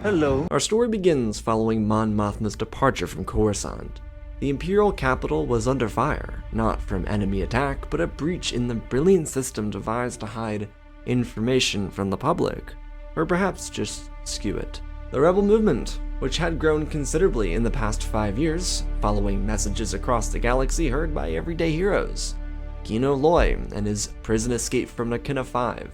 Hello. Our story begins following Mon Mothma's departure from Coruscant. The Imperial capital was under fire, not from enemy attack, but a breach in the brilliant system devised to hide information from the public, or perhaps just skew it. The rebel movement, which had grown considerably in the past 5 years, following messages across the galaxy heard by everyday heroes. Kino Loy and his prison escape from Nakina 5,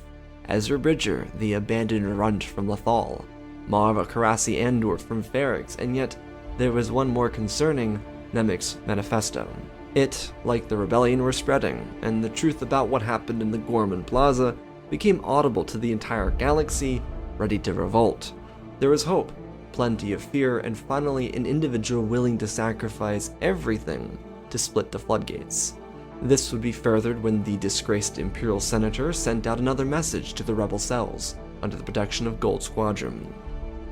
Ezra Bridger, the abandoned runt from Lothal, Marva Karasi Andor from Ferrix, and yet there was one more concerning, Nemik's manifesto. It, like the rebellion, were spreading, and the truth about what happened in the Gorman Plaza became audible to the entire galaxy, ready to revolt. There was hope, plenty of fear, and finally an individual willing to sacrifice everything to split the floodgates. This would be furthered when the disgraced Imperial Senator sent out another message to the rebel cells, under the protection of Gold Squadron.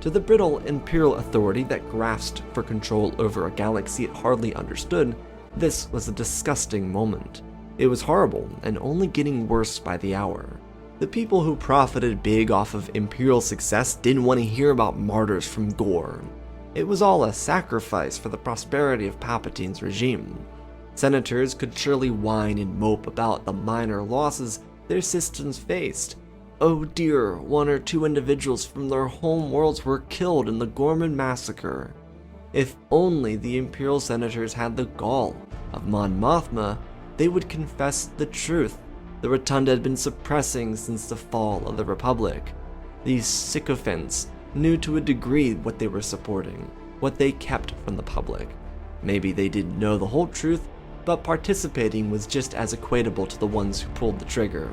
To the brittle Imperial authority that grasped for control over a galaxy it hardly understood, this was a disgusting moment. It was horrible, and only getting worse by the hour. The people who profited big off of Imperial success didn't want to hear about martyrs from Gore. It was all a sacrifice for the prosperity of Palpatine's regime. Senators could surely whine and mope about the minor losses their systems faced. Oh dear, 1 or 2 individuals from their home worlds were killed in the Gorman massacre. If only the Imperial Senators had the gall of Mon Mothma, they would confess the truth the Rotunda had been suppressing since the fall of the Republic. These sycophants knew to a degree what they were supporting, what they kept from the public. Maybe they didn't know the whole truth, but participating was just as equatable to the ones who pulled the trigger.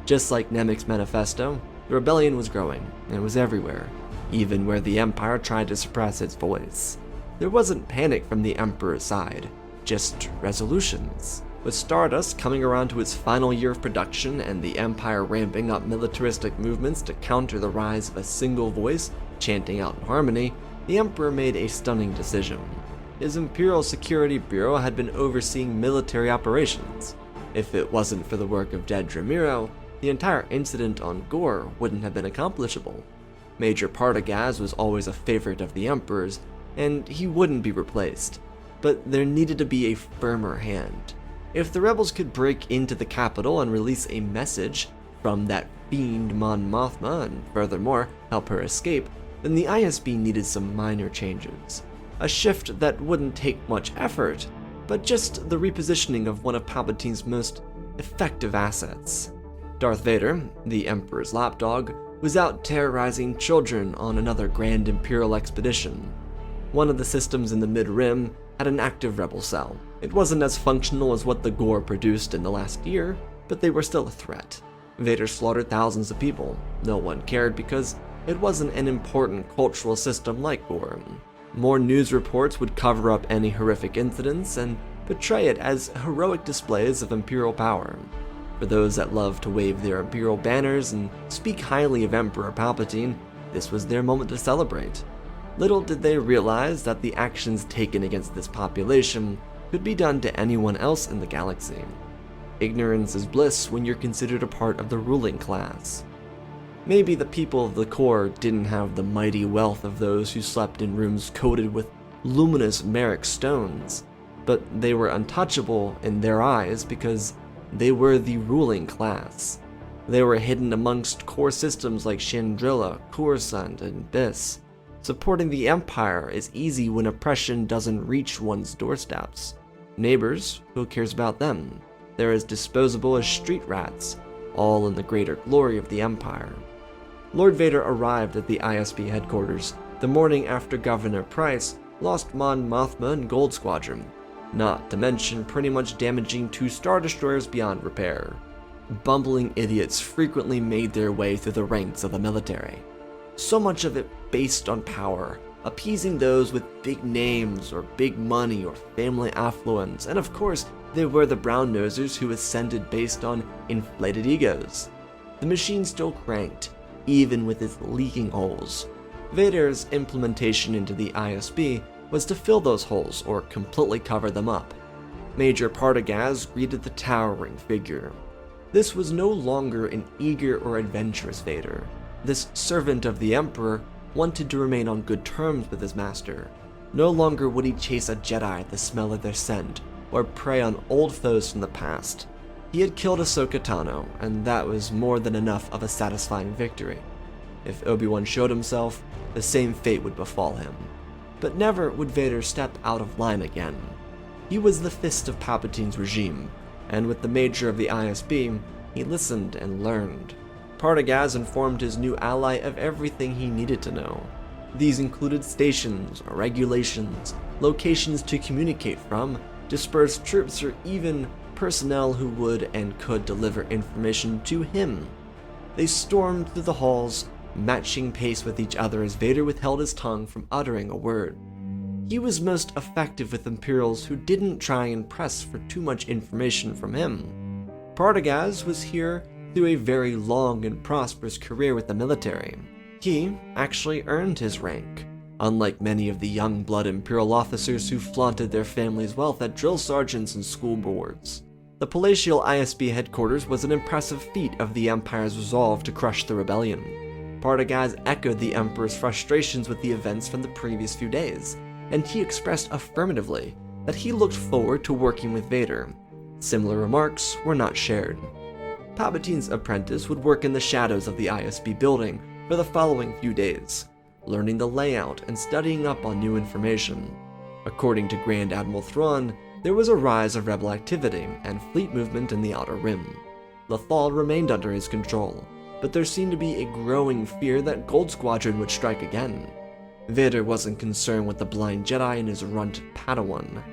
Just like Nemik's manifesto, the rebellion was growing, and it was everywhere, even where the Empire tried to suppress its voice. There wasn't panic from the Emperor's side, just resolutions. With Stardust coming around to its final year of production and the Empire ramping up militaristic movements to counter the rise of a single voice chanting out in harmony, the Emperor made a stunning decision. His Imperial Security Bureau had been overseeing military operations. If it wasn't for the work of Dead Ramiro, the entire incident on Gore wouldn't have been accomplishable. Major Partagaz was always a favorite of the Emperor's, and he wouldn't be replaced. But there needed to be a firmer hand. If the rebels could break into the capital and release a message from that fiend Mon Mothma and furthermore help her escape, then the ISB needed some minor changes. A shift that wouldn't take much effort, but just the repositioning of one of Palpatine's most effective assets. Darth Vader, the Emperor's lapdog, was out terrorizing children on another grand Imperial expedition. One of the systems in the Mid-Rim had an active rebel cell. It wasn't as functional as what the Gore produced in the last year, but they were still a threat. Vader slaughtered thousands of people. No one cared because it wasn't an important cultural system like Gore. More news reports would cover up any horrific incidents and portray it as heroic displays of Imperial power. For those that love to wave their Imperial banners and speak highly of Emperor Palpatine, this was their moment to celebrate. Little did they realize that the actions taken against this population could be done to anyone else in the galaxy. Ignorance is bliss when you're considered a part of the ruling class. Maybe the people of the core didn't have the mighty wealth of those who slept in rooms coated with luminous Merrick stones, but they were untouchable in their eyes because they were the ruling class. They were hidden amongst core systems like Chandrila, Coruscant, and Biss. Supporting the Empire is easy when oppression doesn't reach one's doorsteps. Neighbors, who cares about them? They're as disposable as street rats, all in the greater glory of the Empire. Lord Vader arrived at the ISB headquarters the morning after Governor Price lost Mon Mothma and Gold Squadron, not to mention pretty much damaging 2 Star Destroyers beyond repair. Bumbling idiots frequently made their way through the ranks of the military. So much of it based on power, appeasing those with big names or big money or family affluence, and of course, there were the brown-nosers who ascended based on inflated egos. The machine still cranked, even with its leaking holes. Vader's implementation into the ISB was to fill those holes or completely cover them up. Major Partagaz greeted the towering figure. This was no longer an eager or adventurous Vader. This servant of the Emperor wanted to remain on good terms with his master. No longer would he chase a Jedi at the smell of their scent, or prey on old foes from the past. He had killed Ahsoka Tano, and that was more than enough of a satisfying victory. If Obi-Wan showed himself, the same fate would befall him. But never would Vader step out of line again. He was the fist of Palpatine's regime, and with the Major of the ISB, he listened and learned. Partagaz informed his new ally of everything he needed to know. These included stations, regulations, locations to communicate from, dispersed troops, or even personnel who would and could deliver information to him. They stormed through the halls, matching pace with each other as Vader withheld his tongue from uttering a word. He was most effective with Imperials who didn't try and press for too much information from him. Partagaz was here through a very long and prosperous career with the military. He actually earned his rank, unlike many of the young blood Imperial officers who flaunted their family's wealth at drill sergeants and school boards. The palatial ISB headquarters was an impressive feat of the Empire's resolve to crush the rebellion. Partagaz echoed the Emperor's frustrations with the events from the previous few days, and he expressed affirmatively that he looked forward to working with Vader. Similar remarks were not shared. Palpatine's apprentice would work in the shadows of the ISB building for the following few days, learning the layout and studying up on new information. According to Grand Admiral Thrawn, there was a rise of rebel activity and fleet movement in the Outer Rim. Lothal remained under his control, but there seemed to be a growing fear that Gold Squadron would strike again. Vader wasn't concerned with the blind Jedi and his runt Padawan.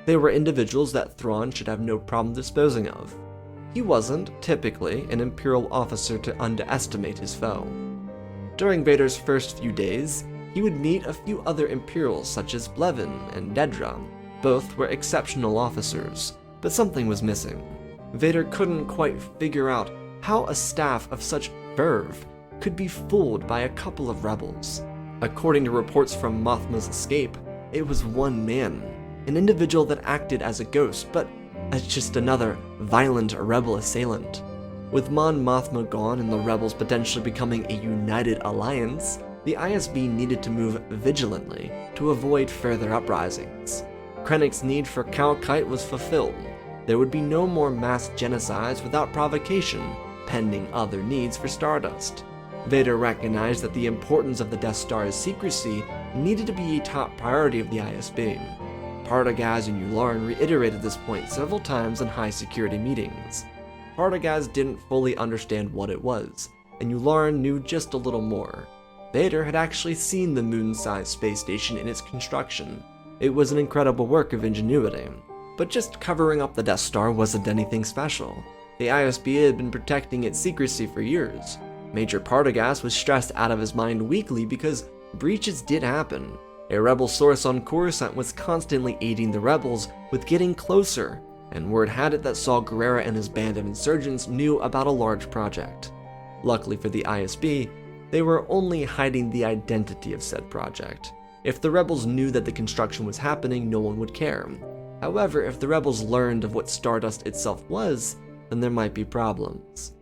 They were individuals that Thrawn should have no problem disposing of. He wasn't, typically, an Imperial officer to underestimate his foe. During Vader's first few days, he would meet a few other Imperials such as Blevin and Dedra. Both were exceptional officers, but something was missing. Vader couldn't quite figure out how a staff of such verve could be fooled by a couple of rebels. According to reports from Mothma's escape, it was one man, an individual that acted as a ghost, but as just another violent rebel assailant. With Mon Mothma gone and the rebels potentially becoming a united alliance, the ISB needed to move vigilantly to avoid further uprisings. Krennic's need for Kalkite was fulfilled. There would be no more mass genocides without provocation, pending other needs for Stardust. Vader recognized that the importance of the Death Star's secrecy needed to be a top priority of the ISB. Partagaz and Yularen reiterated this point several times in high-security meetings. Partagaz didn't fully understand what it was, and Yularen knew just a little more. Vader had actually seen the moon-sized space station in its construction. It was an incredible work of ingenuity, but just covering up the Death Star wasn't anything special. The ISB had been protecting its secrecy for years. Major Partagaz was stressed out of his mind weekly because breaches did happen. A rebel source on Coruscant was constantly aiding the rebels with getting closer, and word had it that Saul Gerrera and his band of insurgents knew about a large project. Luckily for the ISB, they were only hiding the identity of said project. If the rebels knew that the construction was happening, no one would care. However, if the rebels learned of what Stardust itself was, then there might be problems.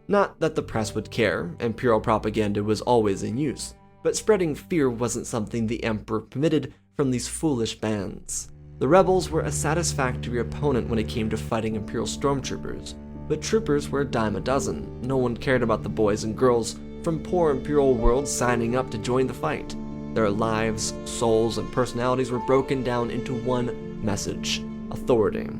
Not that the press would care, Imperial propaganda was always in use, but spreading fear wasn't something the Emperor permitted from these foolish bands. The rebels were a satisfactory opponent when it came to fighting Imperial stormtroopers, but troopers were a dime a dozen. No one cared about the boys and girls from poor Imperial worlds signing up to join the fight. Their lives, souls, and personalities were broken down into one message: authority.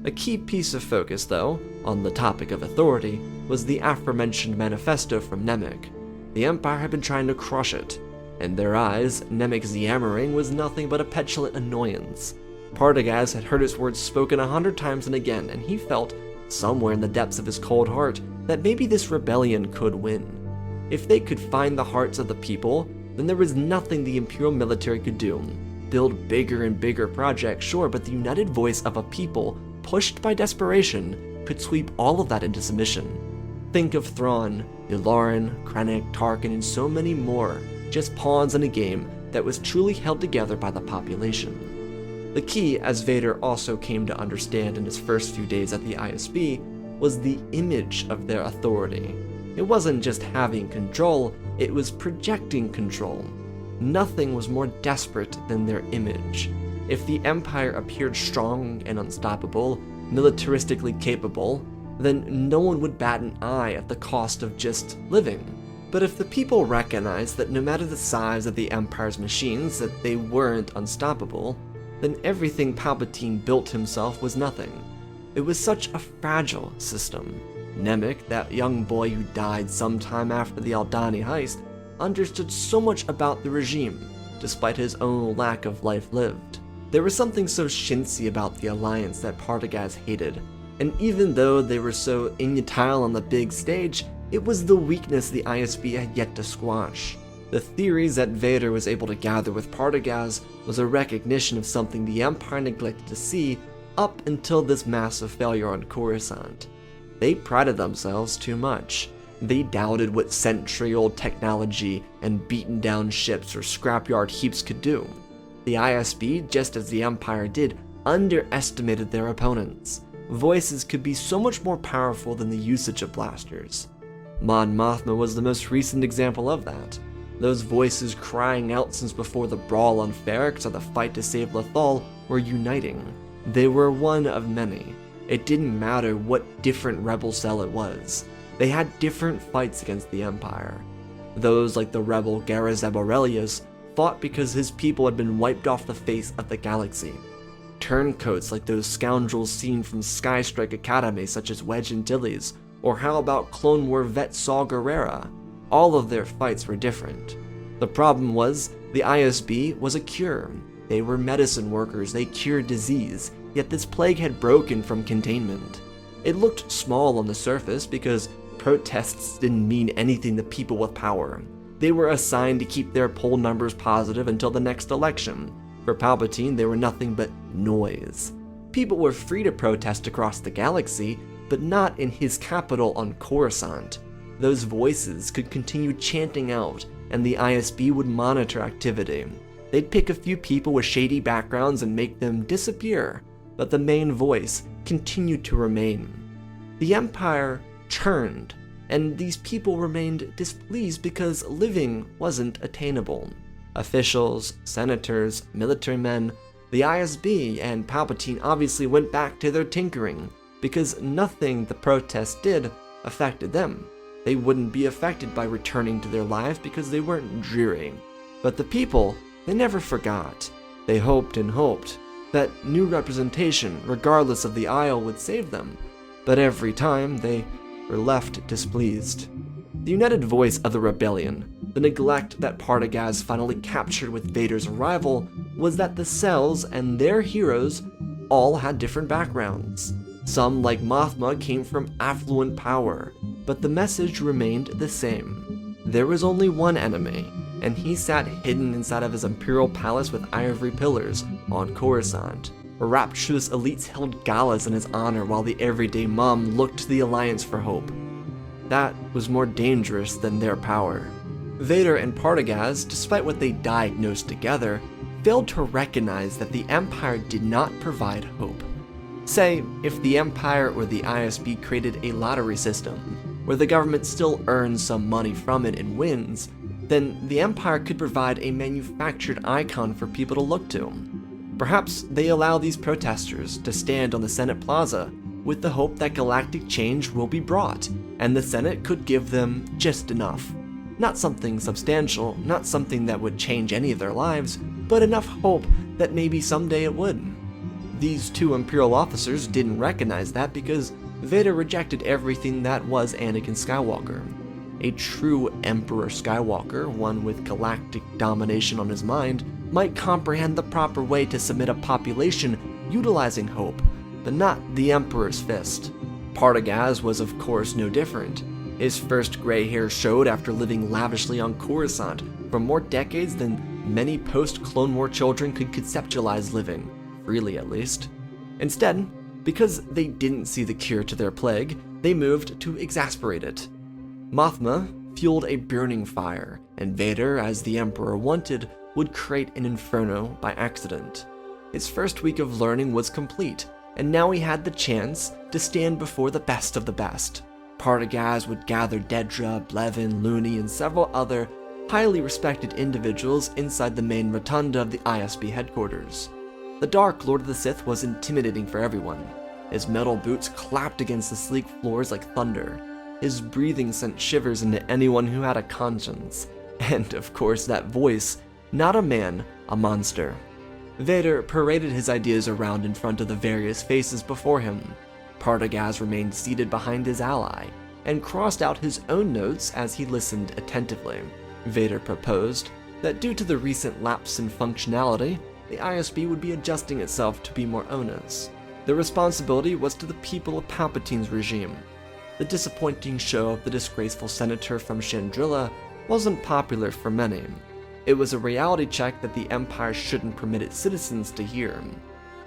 A key piece of focus, though, on the topic of authority, was the aforementioned manifesto from Nemik. The Empire had been trying to crush it. In their eyes, Nemik's yammering was nothing but a petulant annoyance. Partagaz had heard its words spoken 100 times and again, and he felt, somewhere in the depths of his cold heart, that maybe this rebellion could win. If they could find the hearts of the people, then there was nothing the Imperial military could do. Build bigger and bigger projects, sure, but the united voice of a people, pushed by desperation, could sweep all of that into submission. Think of Thrawn, Yularen, Krennic, Tarkin, and so many more, just pawns in a game that was truly held together by the population. The key, as Vader also came to understand in his first few days at the ISB, was the image of their authority. It wasn't just having control, it was projecting control. Nothing was more desperate than their image. If the Empire appeared strong and unstoppable, militaristically capable, then no one would bat an eye at the cost of just living. But if the people recognized that no matter the size of the Empire's machines, that they weren't unstoppable, then everything Palpatine built himself was nothing. It was such a fragile system. Nemik, that young boy who died sometime after the Aldani heist, understood so much about the regime, despite his own lack of life lived. There was something so chintzy about the Alliance that Partagaz hated, and even though they were so inutile on the big stage, it was the weakness the ISB had yet to squash. The theories that Vader was able to gather with Partagaz was a recognition of something the Empire neglected to see up until this massive failure on Coruscant. They prided themselves too much. They doubted what century-old technology and beaten-down ships or scrapyard heaps could do. The ISB, just as the Empire did, underestimated their opponents. Voices could be so much more powerful than the usage of blasters. Mon Mothma was the most recent example of that. Those voices crying out since before the brawl on Ferrix or the fight to save Lothal were uniting. They were one of many. It didn't matter what different rebel cell it was. They had different fights against the Empire. Those like the rebel Garazeb Aurelius fought because his people had been wiped off the face of the galaxy. Turncoats like those scoundrels seen from Skystrike Academy such as Wedge Antilles, or how about Clone War vet Saw Gerrera? All of their fights were different. The problem was, the ISB was a cure. They were medicine workers, they cured disease, yet this plague had broken from containment. It looked small on the surface because protests didn't mean anything to people with power. They were assigned to keep their poll numbers positive until the next election. For Palpatine, they were nothing but noise. People were free to protest across the galaxy, but not in his capital on Coruscant. Those voices could continue chanting out, and the ISB would monitor activity. They'd pick a few people with shady backgrounds and make them disappear, but the main voice continued to remain. The Empire churned, and these people remained displeased because living wasn't attainable. Officials, senators, military men, the ISB and Palpatine obviously went back to their tinkering, because nothing the protests did affected them. They wouldn't be affected by returning to their lives because they weren't dreary. But the people, they never forgot. They hoped and hoped that new representation, regardless of the Isle, would save them. But every time, they were left displeased. The united voice of the rebellion, the neglect that Partagaz finally captured with Vader's arrival, was that the cells and their heroes all had different backgrounds. Some, like Mothma, came from affluent power, but the message remained the same. There was only one enemy, and he sat hidden inside of his imperial palace with ivory pillars on Coruscant. Rapturous elites held galas in his honor while the everyday mom looked to the Alliance for hope. That was more dangerous than their power. Vader and Partagaz, despite what they diagnosed together, failed to recognize that the Empire did not provide hope. Say, if the Empire or the ISB created a lottery system, where the government still earns some money from it and wins, then the Empire could provide a manufactured icon for people to look to. Perhaps they allow these protesters to stand on the Senate Plaza with the hope that galactic change will be brought, and the Senate could give them just enough. Not something substantial, not something that would change any of their lives, but enough hope that maybe someday it would. These two Imperial officers didn't recognize that because Vader rejected everything that was Anakin Skywalker. A true Emperor Skywalker, one with galactic domination on his mind, might comprehend the proper way to submit a population utilizing hope, but not the Emperor's fist. Partagaz was of course no different. His first gray hair showed after living lavishly on Coruscant for more decades than many post-Clone War children could conceptualize living, freely at least. Instead, because they didn't see the cure to their plague, they moved to exasperate it. Mothma fueled a burning fire, and Vader, as the Emperor wanted, would create an inferno by accident. His first week of learning was complete, and now he had the chance to stand before the best of the best. Partagaz would gather Dedra, Blevin, Looney, and several other highly respected individuals inside the main rotunda of the ISB headquarters. The Dark Lord of the Sith was intimidating for everyone. His metal boots clapped against the sleek floors like thunder. His breathing sent shivers into anyone who had a conscience. And, of course, that voice, not a man, a monster. Vader paraded his ideas around in front of the various faces before him. Partagaz remained seated behind his ally, and crossed out his own notes as he listened attentively. Vader proposed that due to the recent lapse in functionality, the ISB would be adjusting itself to be more onus. The responsibility was to the people of Palpatine's regime. The disappointing show of the disgraceful senator from Chandrila wasn't popular for many. It was a reality check that the Empire shouldn't permit its citizens to hear.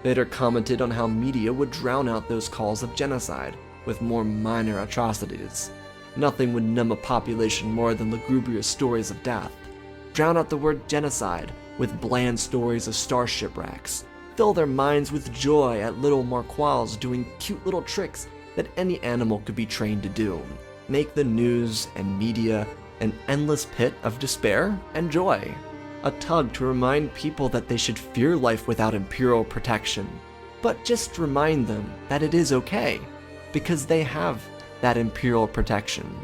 Vader commented on how media would drown out those calls of genocide with more minor atrocities. Nothing would numb a population more than lugubrious stories of death. Drown out the word genocide with bland stories of star shipwrecks. Fill their minds with joy at little Marquals doing cute little tricks that any animal could be trained to do. Make the news and media an endless pit of despair and joy. A tug to remind people that they should fear life without Imperial protection. But just remind them that it is okay, because they have that Imperial protection.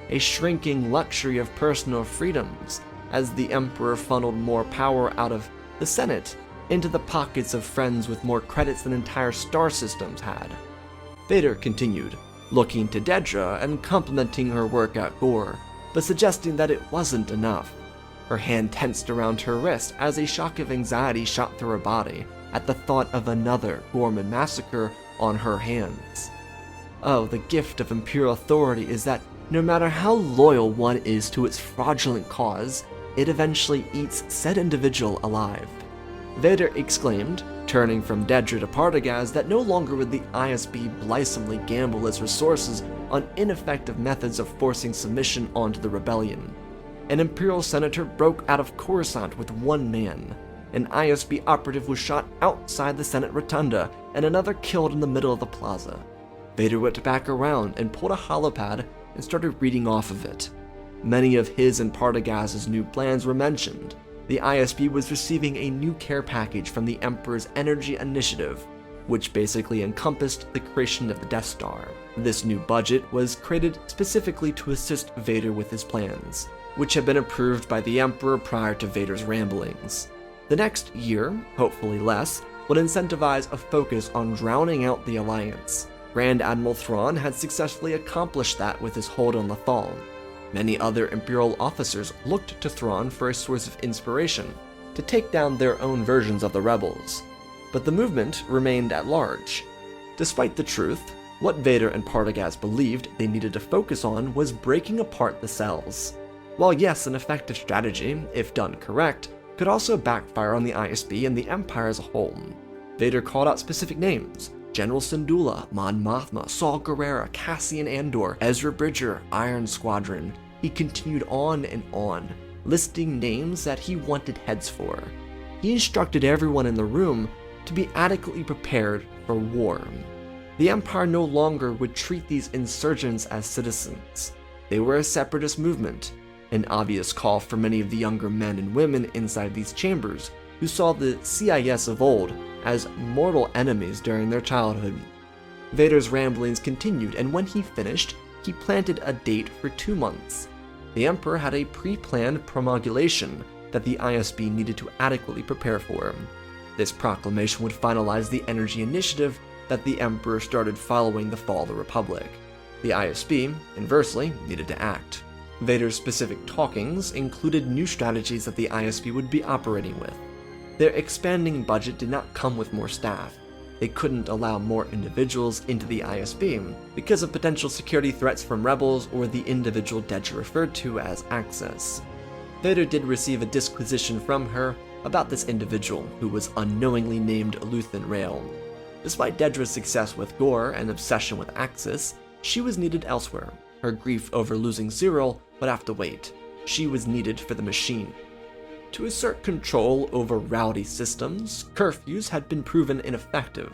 A shrinking luxury of personal freedoms, as the Emperor funneled more power out of the Senate into the pockets of friends with more credits than entire star systems had. Vader continued, looking to Dedra and complimenting her work at Gore, but suggesting that it wasn't enough. Her hand tensed around her wrist as a shock of anxiety shot through her body at the thought of another Gorman massacre on her hands. Oh, the gift of Imperial authority is that no matter how loyal one is to its fraudulent cause, it eventually eats said individual alive. Vader exclaimed, turning from Dedra to Partagaz, that no longer would the ISB blithesomely gamble its resources on ineffective methods of forcing submission onto the rebellion. An Imperial senator broke out of Coruscant with one man. An ISB operative was shot outside the Senate rotunda, and another killed in the middle of the plaza. Vader went back around and pulled a holopad and started reading off of it. Many of his and Partagaz's new plans were mentioned. The ISB was receiving a new care package from the Emperor's Energy Initiative, which basically encompassed the creation of the Death Star. This new budget was created specifically to assist Vader with his plans, which had been approved by the Emperor prior to Vader's ramblings. The next year, hopefully less, would incentivize a focus on drowning out the Alliance. Grand Admiral Thrawn had successfully accomplished that with his hold on Lothal. Many other Imperial officers looked to Thrawn for a source of inspiration to take down their own versions of the rebels, but the movement remained at large. Despite the truth, what Vader and Partagaz believed they needed to focus on was breaking apart the cells. While yes, an effective strategy, if done correct, could also backfire on the ISB and the Empire as a whole. Vader called out specific names: General Syndulla, Mon Mothma, Saul Gerrera, Cassian Andor, Ezra Bridger, Iron Squadron. He continued on and on, listing names that he wanted heads for. He instructed everyone in the room to be adequately prepared for war. The Empire no longer would treat these insurgents as citizens. They were a separatist movement, an obvious call for many of the younger men and women inside these chambers who saw the CIS of old as mortal enemies during their childhood. Vader's ramblings continued, and when he finished, he planted a date for 2 months. The Emperor had a pre-planned promulgation that the ISB needed to adequately prepare for. This proclamation would finalize the energy initiative that the Emperor started following the fall of the Republic. The ISB, inversely, needed to act. Vader's specific talkings included new strategies that the ISB would be operating with. Their expanding budget did not come with more staff. They couldn't allow more individuals into the ISB because of potential security threats from rebels or the individual Dedra referred to as Axis. Vader did receive a disquisition from her about this individual, who was unknowingly named Luthen Rail. Despite Dedra's success with Gore and obsession with Axis, she was needed elsewhere. Her grief over losing Cyril would have to wait. She was needed for the machine. To assert control over rowdy systems, curfews had been proven ineffective.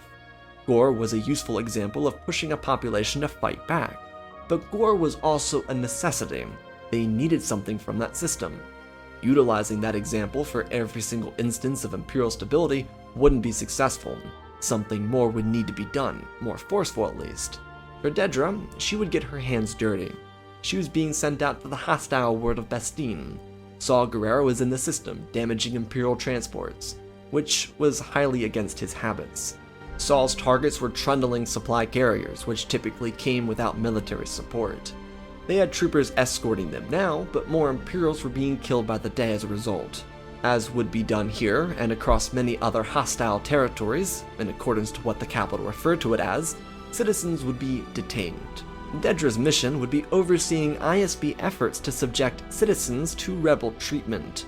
Gore was a useful example of pushing a population to fight back, but Gore was also a necessity. They needed something from that system. utilizing that example for every single instance of Imperial stability wouldn't be successful. Something more would need to be done, more forceful at least. For Dedra, she would get her hands dirty. She was being sent out to the hostile world of Bastine. Saw Gerrera was in the system, damaging Imperial transports, which was highly against his habits. Saul's targets were trundling supply carriers, which typically came without military support. They had troopers escorting them now, but more Imperials were being killed by the day as a result. As would be done here and across many other hostile territories, in accordance to what the capital referred to it as, citizens would be detained. Dedra's mission would be overseeing ISB efforts to subject citizens to rebel treatment.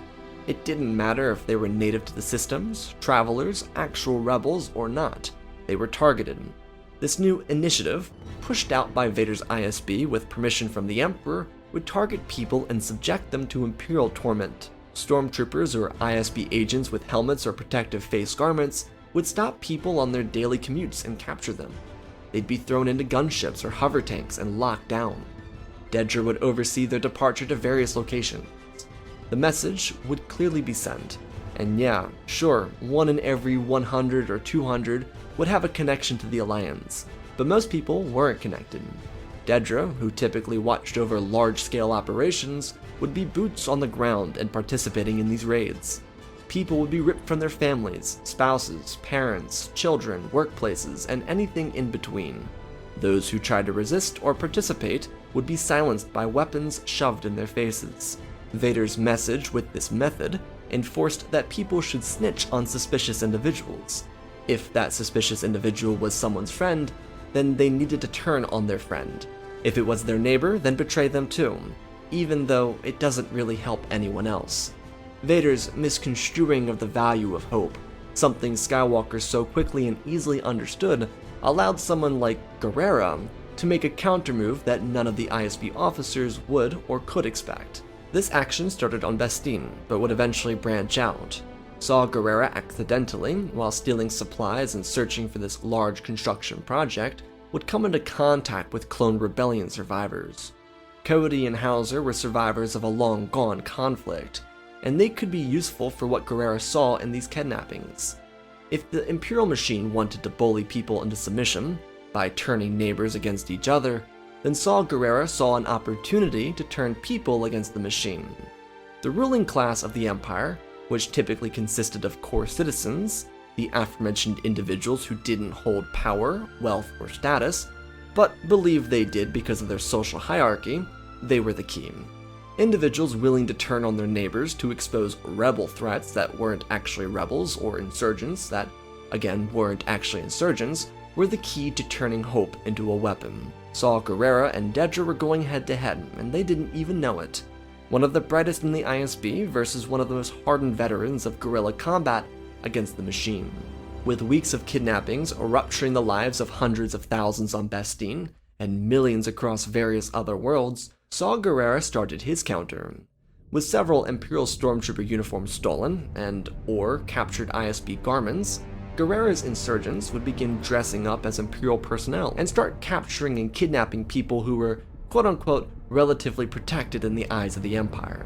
It didn't matter if they were native to the systems, travelers, actual rebels, or not. They were targeted. This new initiative, pushed out by Vader's ISB with permission from the Emperor, would target people and subject them to Imperial torment. Stormtroopers or ISB agents with helmets or protective face garments would stop people on their daily commutes and capture them. They'd be thrown into gunships or hover tanks and locked down. Dedra would oversee their departure to various locations. The message would clearly be sent, and yeah, sure, 1 in every 100 or 200 would have a connection to the Alliance, but most people weren't connected. Dedra, who typically watched over large-scale operations, would be boots on the ground and participating in these raids. People would be ripped from their families, spouses, parents, children, workplaces, and anything in between. Those who tried to resist or participate would be silenced by weapons shoved in their faces. Vader's message with this method enforced that people should snitch on suspicious individuals. If that suspicious individual was someone's friend, then they needed to turn on their friend. If it was their neighbor, then betray them too, even though it doesn't really help anyone else. Vader's misconstruing of the value of hope, something Skywalker so quickly and easily understood, allowed someone like Gerrera to make a countermove that none of the ISB officers would or could expect. This action started on Bastine, but would eventually branch out. Saw Gerrera accidentally, while stealing supplies and searching for this large construction project, would come into contact with clone rebellion survivors. Cody and Hauser were survivors of a long-gone conflict, and they could be useful for what Gerrera saw in these kidnappings. If the Imperial machine wanted to bully people into submission by turning neighbors against each other, then Saw Gerrera saw an opportunity to turn people against the machine. The ruling class of the Empire, which typically consisted of core citizens, the aforementioned individuals who didn't hold power, wealth, or status, but believed they did because of their social hierarchy, they were the key. Individuals willing to turn on their neighbors to expose rebel threats that weren't actually rebels, or insurgents that, again, weren't actually insurgents, were the key to turning hope into a weapon. Saw Gerrera and Dedra were going head-to-head, and they didn't even know it. One of the brightest in the ISB versus one of the most hardened veterans of guerrilla combat against the machine. With weeks of kidnappings rupturing the lives of hundreds of thousands on Bastine, and millions across various other worlds, Saw Gerrera started his counter. With several Imperial Stormtrooper uniforms stolen and/or captured ISB garments, Gerrera's insurgents would begin dressing up as Imperial personnel and start capturing and kidnapping people who were quote-unquote relatively protected in the eyes of the Empire.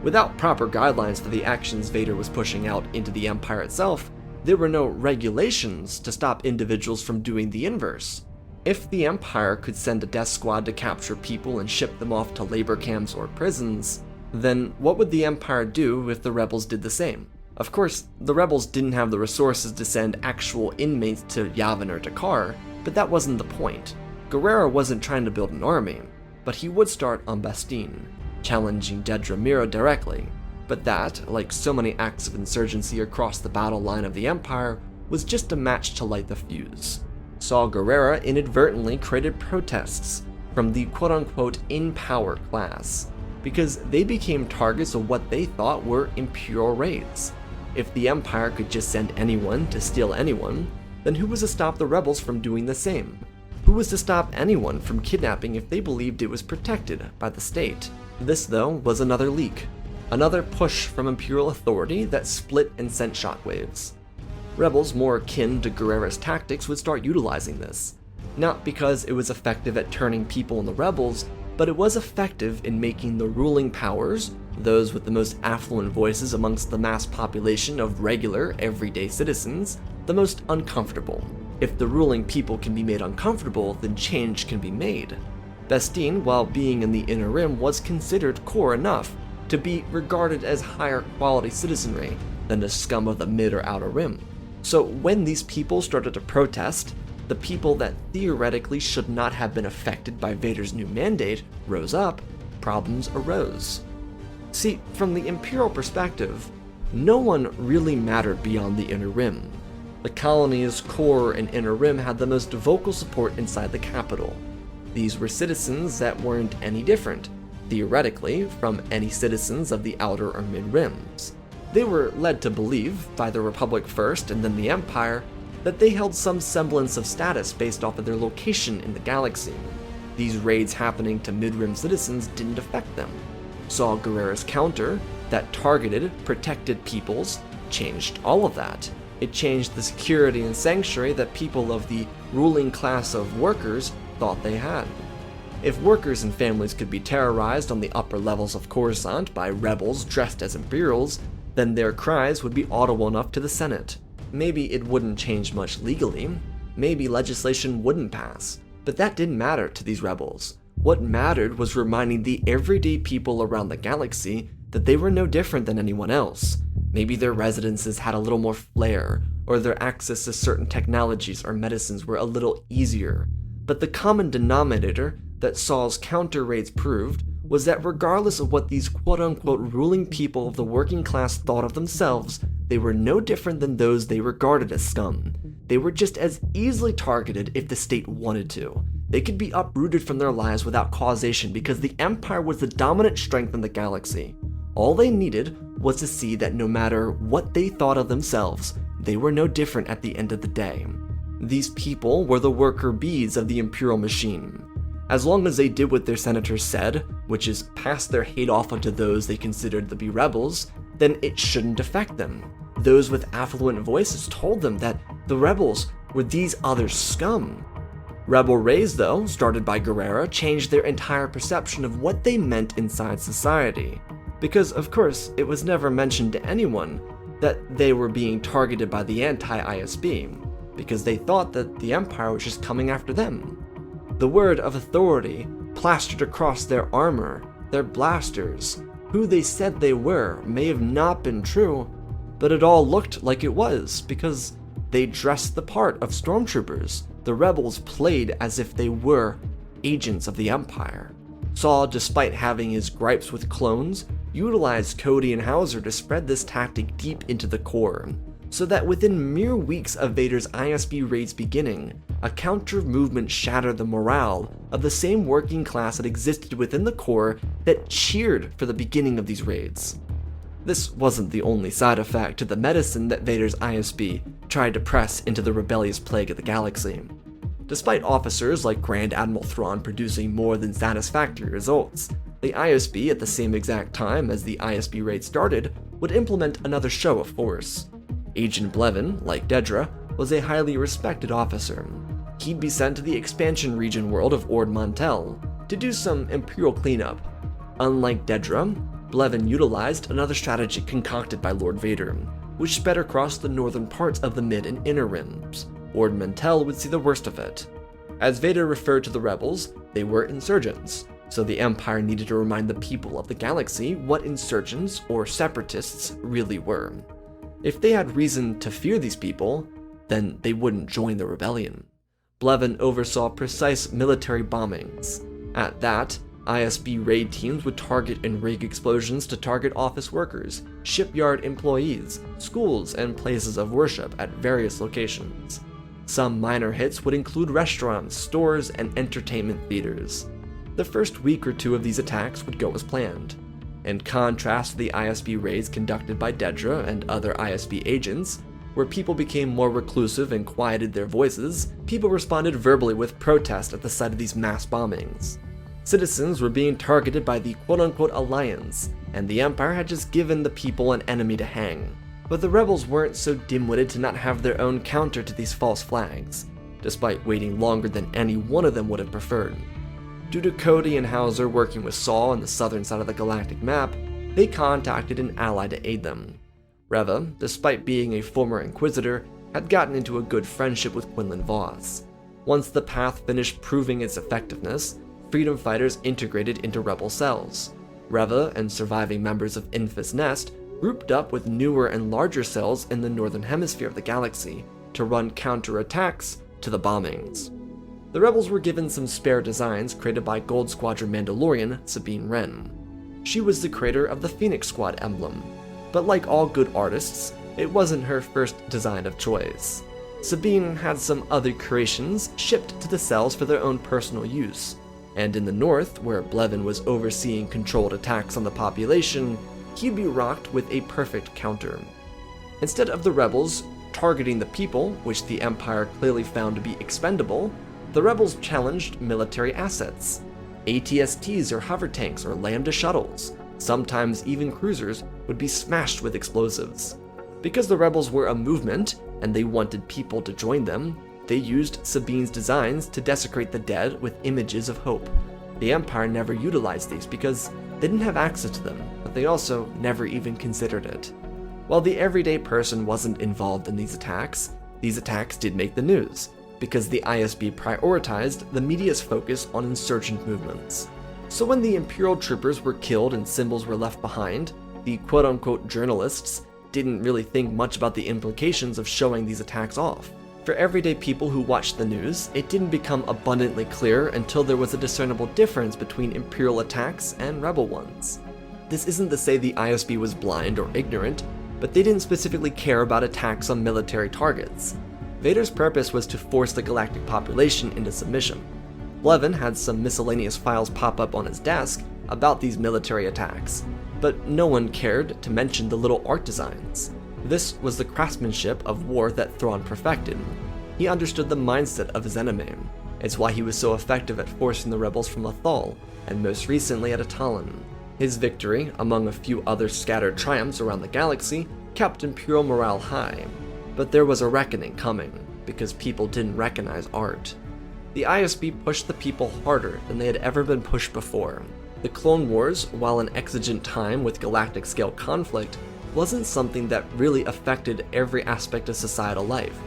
Without proper guidelines for the actions Vader was pushing out into the Empire itself, there were no regulations to stop individuals from doing the inverse. If the Empire could send a death squad to capture people and ship them off to labor camps or prisons, then what would the Empire do if the rebels did the same? Of course, the rebels didn't have the resources to send actual inmates to Yavin or Dakar, but that wasn't the point. Gerrera wasn't trying to build an army, but he would start on Bastine, challenging Dedra Meero directly. But that, like so many acts of insurgency across the battle line of the Empire, was just a match to light the fuse. Saw Gerrera inadvertently created protests from the quote-unquote in-power class, because they became targets of what they thought were Imperial raids. If the Empire could just send anyone to steal anyone, then who was to stop the rebels from doing the same? Who was to stop anyone from kidnapping if they believed it was protected by the state? This, though, was another leak. Another push from Imperial authority that split and sent shockwaves. Rebels more akin to Gerrera's tactics would start utilizing this, not because it was effective at turning people into rebels, but it was effective in making the ruling powers, Those with the most affluent voices amongst the mass population of regular, everyday citizens, the most uncomfortable. If the ruling people can be made uncomfortable, then change can be made. Bestine, while being in the Inner Rim, was considered core enough to be regarded as higher quality citizenry than the scum of the Mid or Outer Rim. So when these people started to protest, the people that theoretically should not have been affected by Vader's new mandate rose up, problems arose. See, from the Imperial perspective, no one really mattered beyond the Inner Rim. The colony's core and Inner Rim had the most vocal support inside the capital. These were citizens that weren't any different, theoretically, from any citizens of the Outer or Mid Rims. They were led to believe, by the Republic first and then the Empire, that they held some semblance of status based off of their location in the galaxy. These raids happening to Mid-Rim citizens didn't affect them. Saw Gerrera's counter, that targeted, protected peoples, changed all of that. It changed the security and sanctuary that people of the ruling class of workers thought they had. If workers and families could be terrorized on the upper levels of Coruscant by rebels dressed as Imperials, then their cries would be audible enough to the Senate. Maybe it wouldn't change much legally, maybe legislation wouldn't pass, but that didn't matter to these rebels. What mattered was reminding the everyday people around the galaxy that they were no different than anyone else. Maybe their residences had a little more flair, or their access to certain technologies or medicines were a little easier. But the common denominator that Saw's counter raids proved was that regardless of what these quote-unquote ruling people of the working class thought of themselves, they were no different than those they regarded as scum. They were just as easily targeted if the state wanted to. They could be uprooted from their lives without causation because the Empire was the dominant strength in the galaxy. All they needed was to see that no matter what they thought of themselves, they were no different at the end of the day. These people were the worker bees of the Imperial machine. As long as they did what their senators said, which is pass their hate off onto those they considered to be rebels, then it shouldn't affect them. Those with affluent voices told them that the rebels were these other scum. Rebel raids, though, started by Gerrera, changed their entire perception of what they meant inside society. Because, of course, it was never mentioned to anyone that they were being targeted by the anti-ISB, because they thought that the Empire was just coming after them. The word of authority plastered across their armor, their blasters, who they said they were may have not been true, but it all looked like it was because they dressed the part of stormtroopers. The rebels played as if they were agents of the Empire. Saw, despite having his gripes with clones, utilized Cody and Hauser to spread this tactic deep into the core, so that within mere weeks of Vader's ISB raids beginning, a counter-movement shattered the morale of the same working class that existed within the core that cheered for the beginning of these raids. This wasn't the only side effect to the medicine that Vader's ISB tried to press into the rebellious plague of the galaxy. Despite officers like Grand Admiral Thrawn producing more than satisfactory results, the ISB at the same exact time as the ISB raid started would implement another show of force. Agent Blevin, like Dedra, was a highly respected officer. He'd be sent to the expansion region world of Ord Mantell to do some Imperial cleanup. Unlike Dedra, Blevin utilized another strategy concocted by Lord Vader, which sped across the northern parts of the Mid and Inner Rims. Ord Mantell would see the worst of it. As Vader referred to the rebels, they were insurgents, so the Empire needed to remind the people of the galaxy what insurgents or separatists really were. If they had reason to fear these people, then they wouldn't join the rebellion. Blevin oversaw precise military bombings. At that, ISB raid teams would target and rig explosions to target office workers, shipyard employees, schools, and places of worship at various locations. Some minor hits would include restaurants, stores, and entertainment theaters. The first week or two of these attacks would go as planned. In contrast to the ISB raids conducted by Dedra and other ISB agents, where people became more reclusive and quieted their voices, people responded verbally with protest at the sight of these mass bombings. Citizens were being targeted by the quote-unquote Alliance, and the Empire had just given the people an enemy to hang. But the rebels weren't so dim-witted to not have their own counter to these false flags, despite waiting longer than any one of them would have preferred. Due to Cody and Hauser working with Saw on the southern side of the galactic map, they contacted an ally to aid them. Reva, despite being a former Inquisitor, had gotten into a good friendship with Quinlan Voss. Once the path finished proving its effectiveness, freedom fighters integrated into rebel cells. Reva and surviving members of Infus Nest grouped up with newer and larger cells in the northern hemisphere of the galaxy to run counterattacks to the bombings. The rebels were given some spare designs created by Gold Squadron Mandalorian Sabine Wren. She was the creator of the Phoenix Squad emblem, but like all good artists, it wasn't her first design of choice. Sabine had some other creations shipped to the cells for their own personal use, and in the north, where Blevin was overseeing controlled attacks on the population, he'd be rocked with a perfect counter. Instead of the rebels targeting the people, which the Empire clearly found to be expendable, the rebels challenged military assets. ATSTs or hover tanks or Lambda shuttles, sometimes even cruisers, would be smashed with explosives. Because the rebels were a movement, and they wanted people to join them, they used Sabine's designs to desecrate the dead with images of hope. The Empire never utilized these because they didn't have access to them, but they also never even considered it. While the everyday person wasn't involved in these attacks did make the news, because the ISB prioritized the media's focus on insurgent movements. So when the Imperial troopers were killed and symbols were left behind, the quote-unquote journalists didn't really think much about the implications of showing these attacks off. For everyday people who watched the news, it didn't become abundantly clear until there was a discernible difference between Imperial attacks and Rebel ones. This isn't to say the ISB was blind or ignorant, but they didn't specifically care about attacks on military targets. Vader's purpose was to force the galactic population into submission. Blevin had some miscellaneous files pop up on his desk about these military attacks, but no one cared to mention the little art designs. This was the craftsmanship of war that Thrawn perfected. He understood the mindset of his enemy. It's why he was so effective at forcing the rebels from Lothal, and most recently at Atalon. His victory, among a few other scattered triumphs around the galaxy, kept Imperial morale high. But there was a reckoning coming, because people didn't recognize art. The ISB pushed the people harder than they had ever been pushed before. The Clone Wars, while an exigent time with galactic-scale conflict, wasn't something that really affected every aspect of societal life.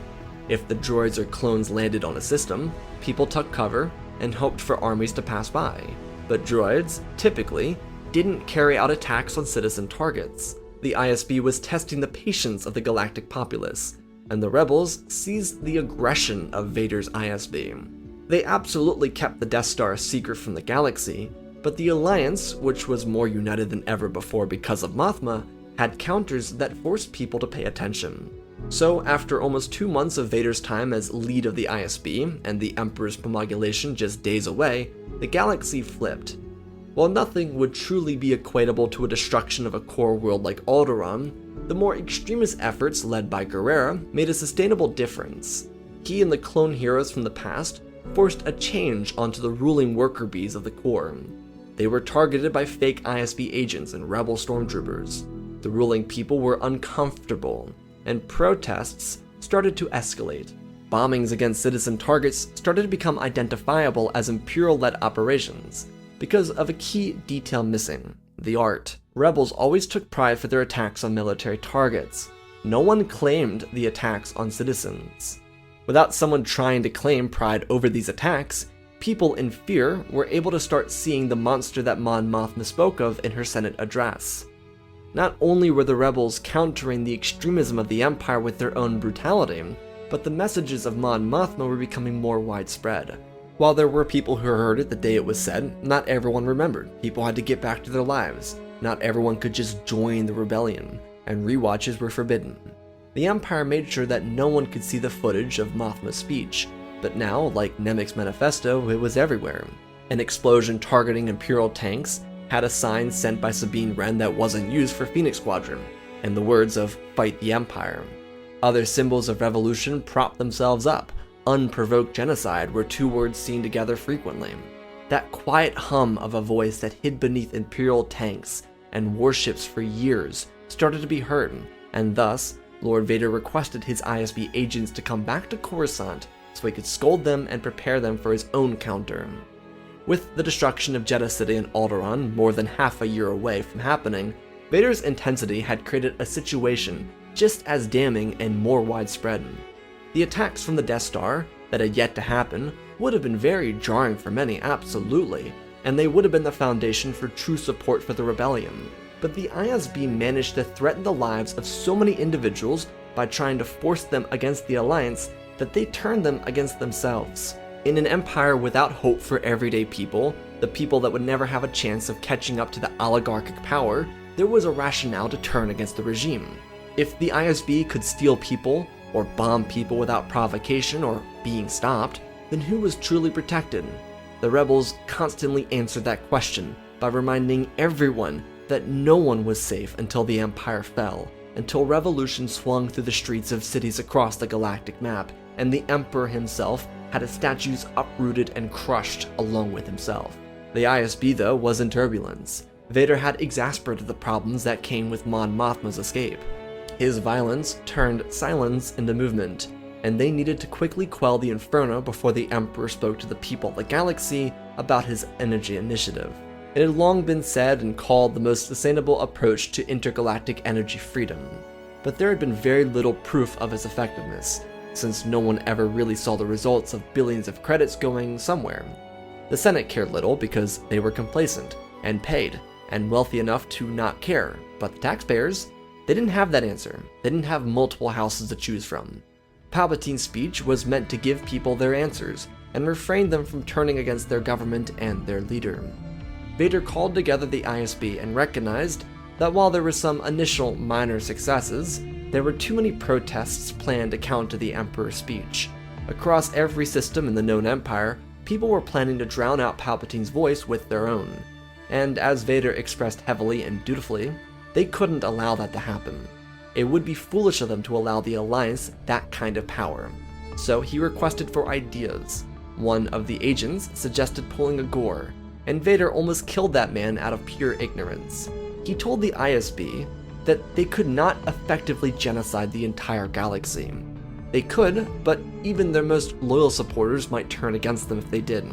If the droids or clones landed on a system, people took cover and hoped for armies to pass by. But droids, typically, didn't carry out attacks on citizen targets. The ISB was testing the patience of the galactic populace, and the rebels seized the aggression of Vader's ISB. They absolutely kept the Death Star a secret from the galaxy, but the Alliance, which was more united than ever before because of Mothma, had counters that forced people to pay attention. So after almost 2 months of Vader's time as lead of the ISB, and the Emperor's promulgation just days away, the galaxy flipped. While nothing would truly be equatable to a destruction of a core world like Alderaan, the more extremist efforts led by Guerrera made a sustainable difference. He and the clone heroes from the past forced a change onto the ruling worker bees of the core. They were targeted by fake ISB agents and rebel stormtroopers. The ruling people were uncomfortable, and protests started to escalate. Bombings against citizen targets started to become identifiable as Imperial-led operations, because of a key detail missing: the art. Rebels always took pride for their attacks on military targets. No one claimed the attacks on citizens. Without someone trying to claim pride over these attacks, people in fear were able to start seeing the monster that Mon Mothma spoke of in her Senate address. Not only were the rebels countering the extremism of the Empire with their own brutality, but the messages of Mon Mothma were becoming more widespread. While there were people who heard it the day it was said, not everyone remembered. People had to get back to their lives. Not everyone could just join the rebellion, and rewatches were forbidden. The Empire made sure that no one could see the footage of Mothma's speech, but now, like Nemik's manifesto, it was everywhere. An explosion targeting Imperial tanks had a sign sent by Sabine Wren that wasn't used for Phoenix Squadron, and the words of "Fight the Empire." Other symbols of revolution propped themselves up. Unprovoked genocide were 2 words seen together frequently. That quiet hum of a voice that hid beneath Imperial tanks and warships for years started to be heard, and thus, Lord Vader requested his ISB agents to come back to Coruscant so he could scold them and prepare them for his own counter. With the destruction of Jedha City and Alderaan more than half a year away from happening, Vader's intensity had created a situation just as damning and more widespread. The attacks from the Death Star that had yet to happen would have been very jarring for many, absolutely, and they would have been the foundation for true support for the rebellion. But the ISB managed to threaten the lives of so many individuals by trying to force them against the Alliance that they turned them against themselves. In an empire without hope for everyday people, the people that would never have a chance of catching up to the oligarchic power, there was a rationale to turn against the regime. If the ISB could steal people, or bomb people without provocation or being stopped, then who was truly protected? The rebels constantly answered that question by reminding everyone that no one was safe until the Empire fell, until revolution swung through the streets of cities across the galactic map, and the Emperor himself had his statues uprooted and crushed along with himself. The ISB, though, was in turbulence. Vader had exasperated the problems that came with Mon Mothma's escape. His violence turned silence into movement, and they needed to quickly quell the inferno before the Emperor spoke to the people of the galaxy about his energy initiative. It had long been said and called the most sustainable approach to intergalactic energy freedom, but there had been very little proof of its effectiveness, since no one ever really saw the results of billions of credits going somewhere. The Senate cared little because they were complacent, and paid, and wealthy enough to not care, but the taxpayers, they didn't have that answer. They didn't have multiple houses to choose from. Palpatine's speech was meant to give people their answers, and refrain them from turning against their government and their leader. Vader called together the ISB and recognized that while there were some initial minor successes, there were too many protests planned to counter the Emperor's speech. Across every system in the known Empire, people were planning to drown out Palpatine's voice with their own. And as Vader expressed heavily and dutifully, they couldn't allow that to happen. It would be foolish of them to allow the Alliance that kind of power. So he requested for ideas. One of the agents suggested pulling a Gore, and Vader almost killed that man out of pure ignorance. He told the ISB that they could not effectively genocide the entire galaxy. They could, but even their most loyal supporters might turn against them if they did.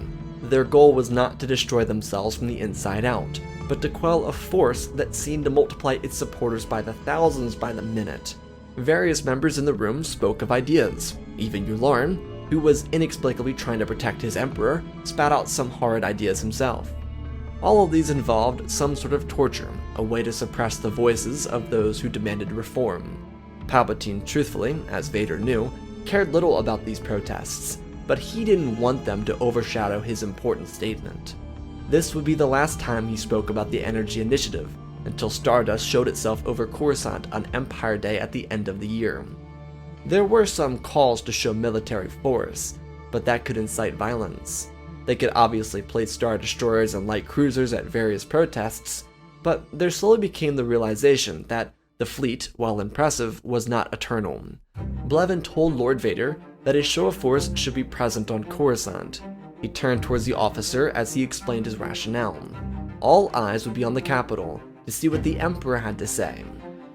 Their goal was not to destroy themselves from the inside out, but to quell a force that seemed to multiply its supporters by the thousands by the minute. Various members in the room spoke of ideas. Even Yularen, who was inexplicably trying to protect his emperor, spat out some horrid ideas himself. All of these involved some sort of torture, a way to suppress the voices of those who demanded reform. Palpatine, truthfully, as Vader knew, cared little about these protests, but he didn't want them to overshadow his important statement. This would be the last time he spoke about the energy initiative, until Stardust showed itself over Coruscant on Empire Day at the end of the year. There were some calls to show military force, but that could incite violence. They could obviously place Star Destroyers and light cruisers at various protests, but there slowly became the realization that the fleet, while impressive, was not eternal. Blevin told Lord Vader that a show of force should be present on Coruscant. He turned towards the officer as he explained his rationale. All eyes would be on the capital to see what the Emperor had to say.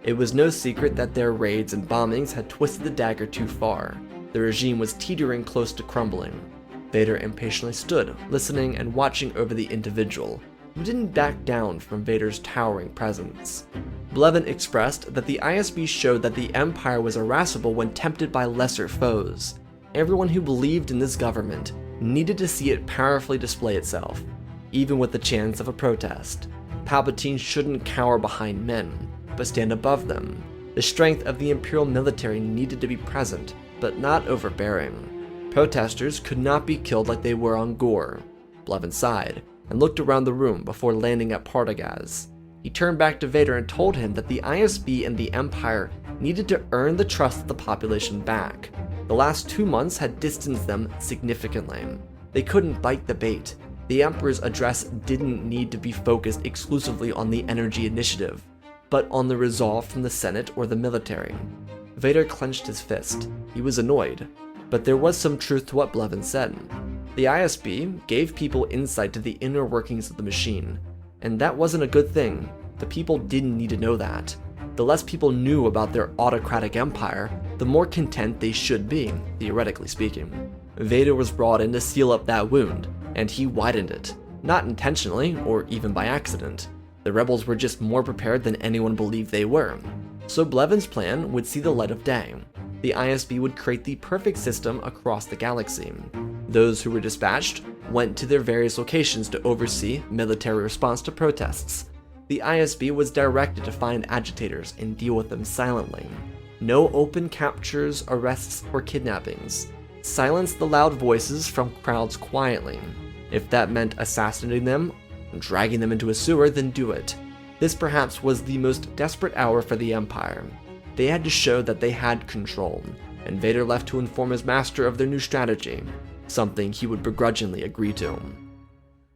It was no secret that their raids and bombings had twisted the dagger too far. The regime was teetering close to crumbling. Vader impatiently stood, listening and watching over the individual, who didn't back down from Vader's towering presence. Blevin expressed that the ISB showed that the Empire was irascible when tempted by lesser foes. Everyone who believed in this government needed to see it powerfully display itself, even with the chance of a protest. Palpatine shouldn't cower behind men, but stand above them. The strength of the Imperial military needed to be present, but not overbearing. Protesters could not be killed like they were on Gore. Blevin sighed and looked around the room before landing at Partagaz. He turned back to Vader and told him that the ISB and the Empire needed to earn the trust of the population back. The last 2 months had distanced them significantly. They couldn't bite the bait. The Emperor's address didn't need to be focused exclusively on the energy initiative, but on the resolve from the Senate or the military. Vader clenched his fist. He was annoyed, but there was some truth to what Blevin said. The ISB gave people insight to the inner workings of the machine, and that wasn't a good thing. The people didn't need to know that. The less people knew about their autocratic empire, the more content they should be, theoretically speaking. Vader was brought in to seal up that wound, and he widened it. Not intentionally, or even by accident. The rebels were just more prepared than anyone believed they were. So Blevins' plan would see the light of day. The ISB would create the perfect system across the galaxy. Those who were dispatched went to their various locations to oversee military response to protests. The ISB was directed to find agitators and deal with them silently. No open captures, arrests, or kidnappings. Silence the loud voices from crowds quietly. If that meant assassinating them, dragging them into a sewer, then do it. This perhaps was the most desperate hour for the Empire. They had to show that they had control, and Vader left to inform his master of their new strategy, something he would begrudgingly agree to.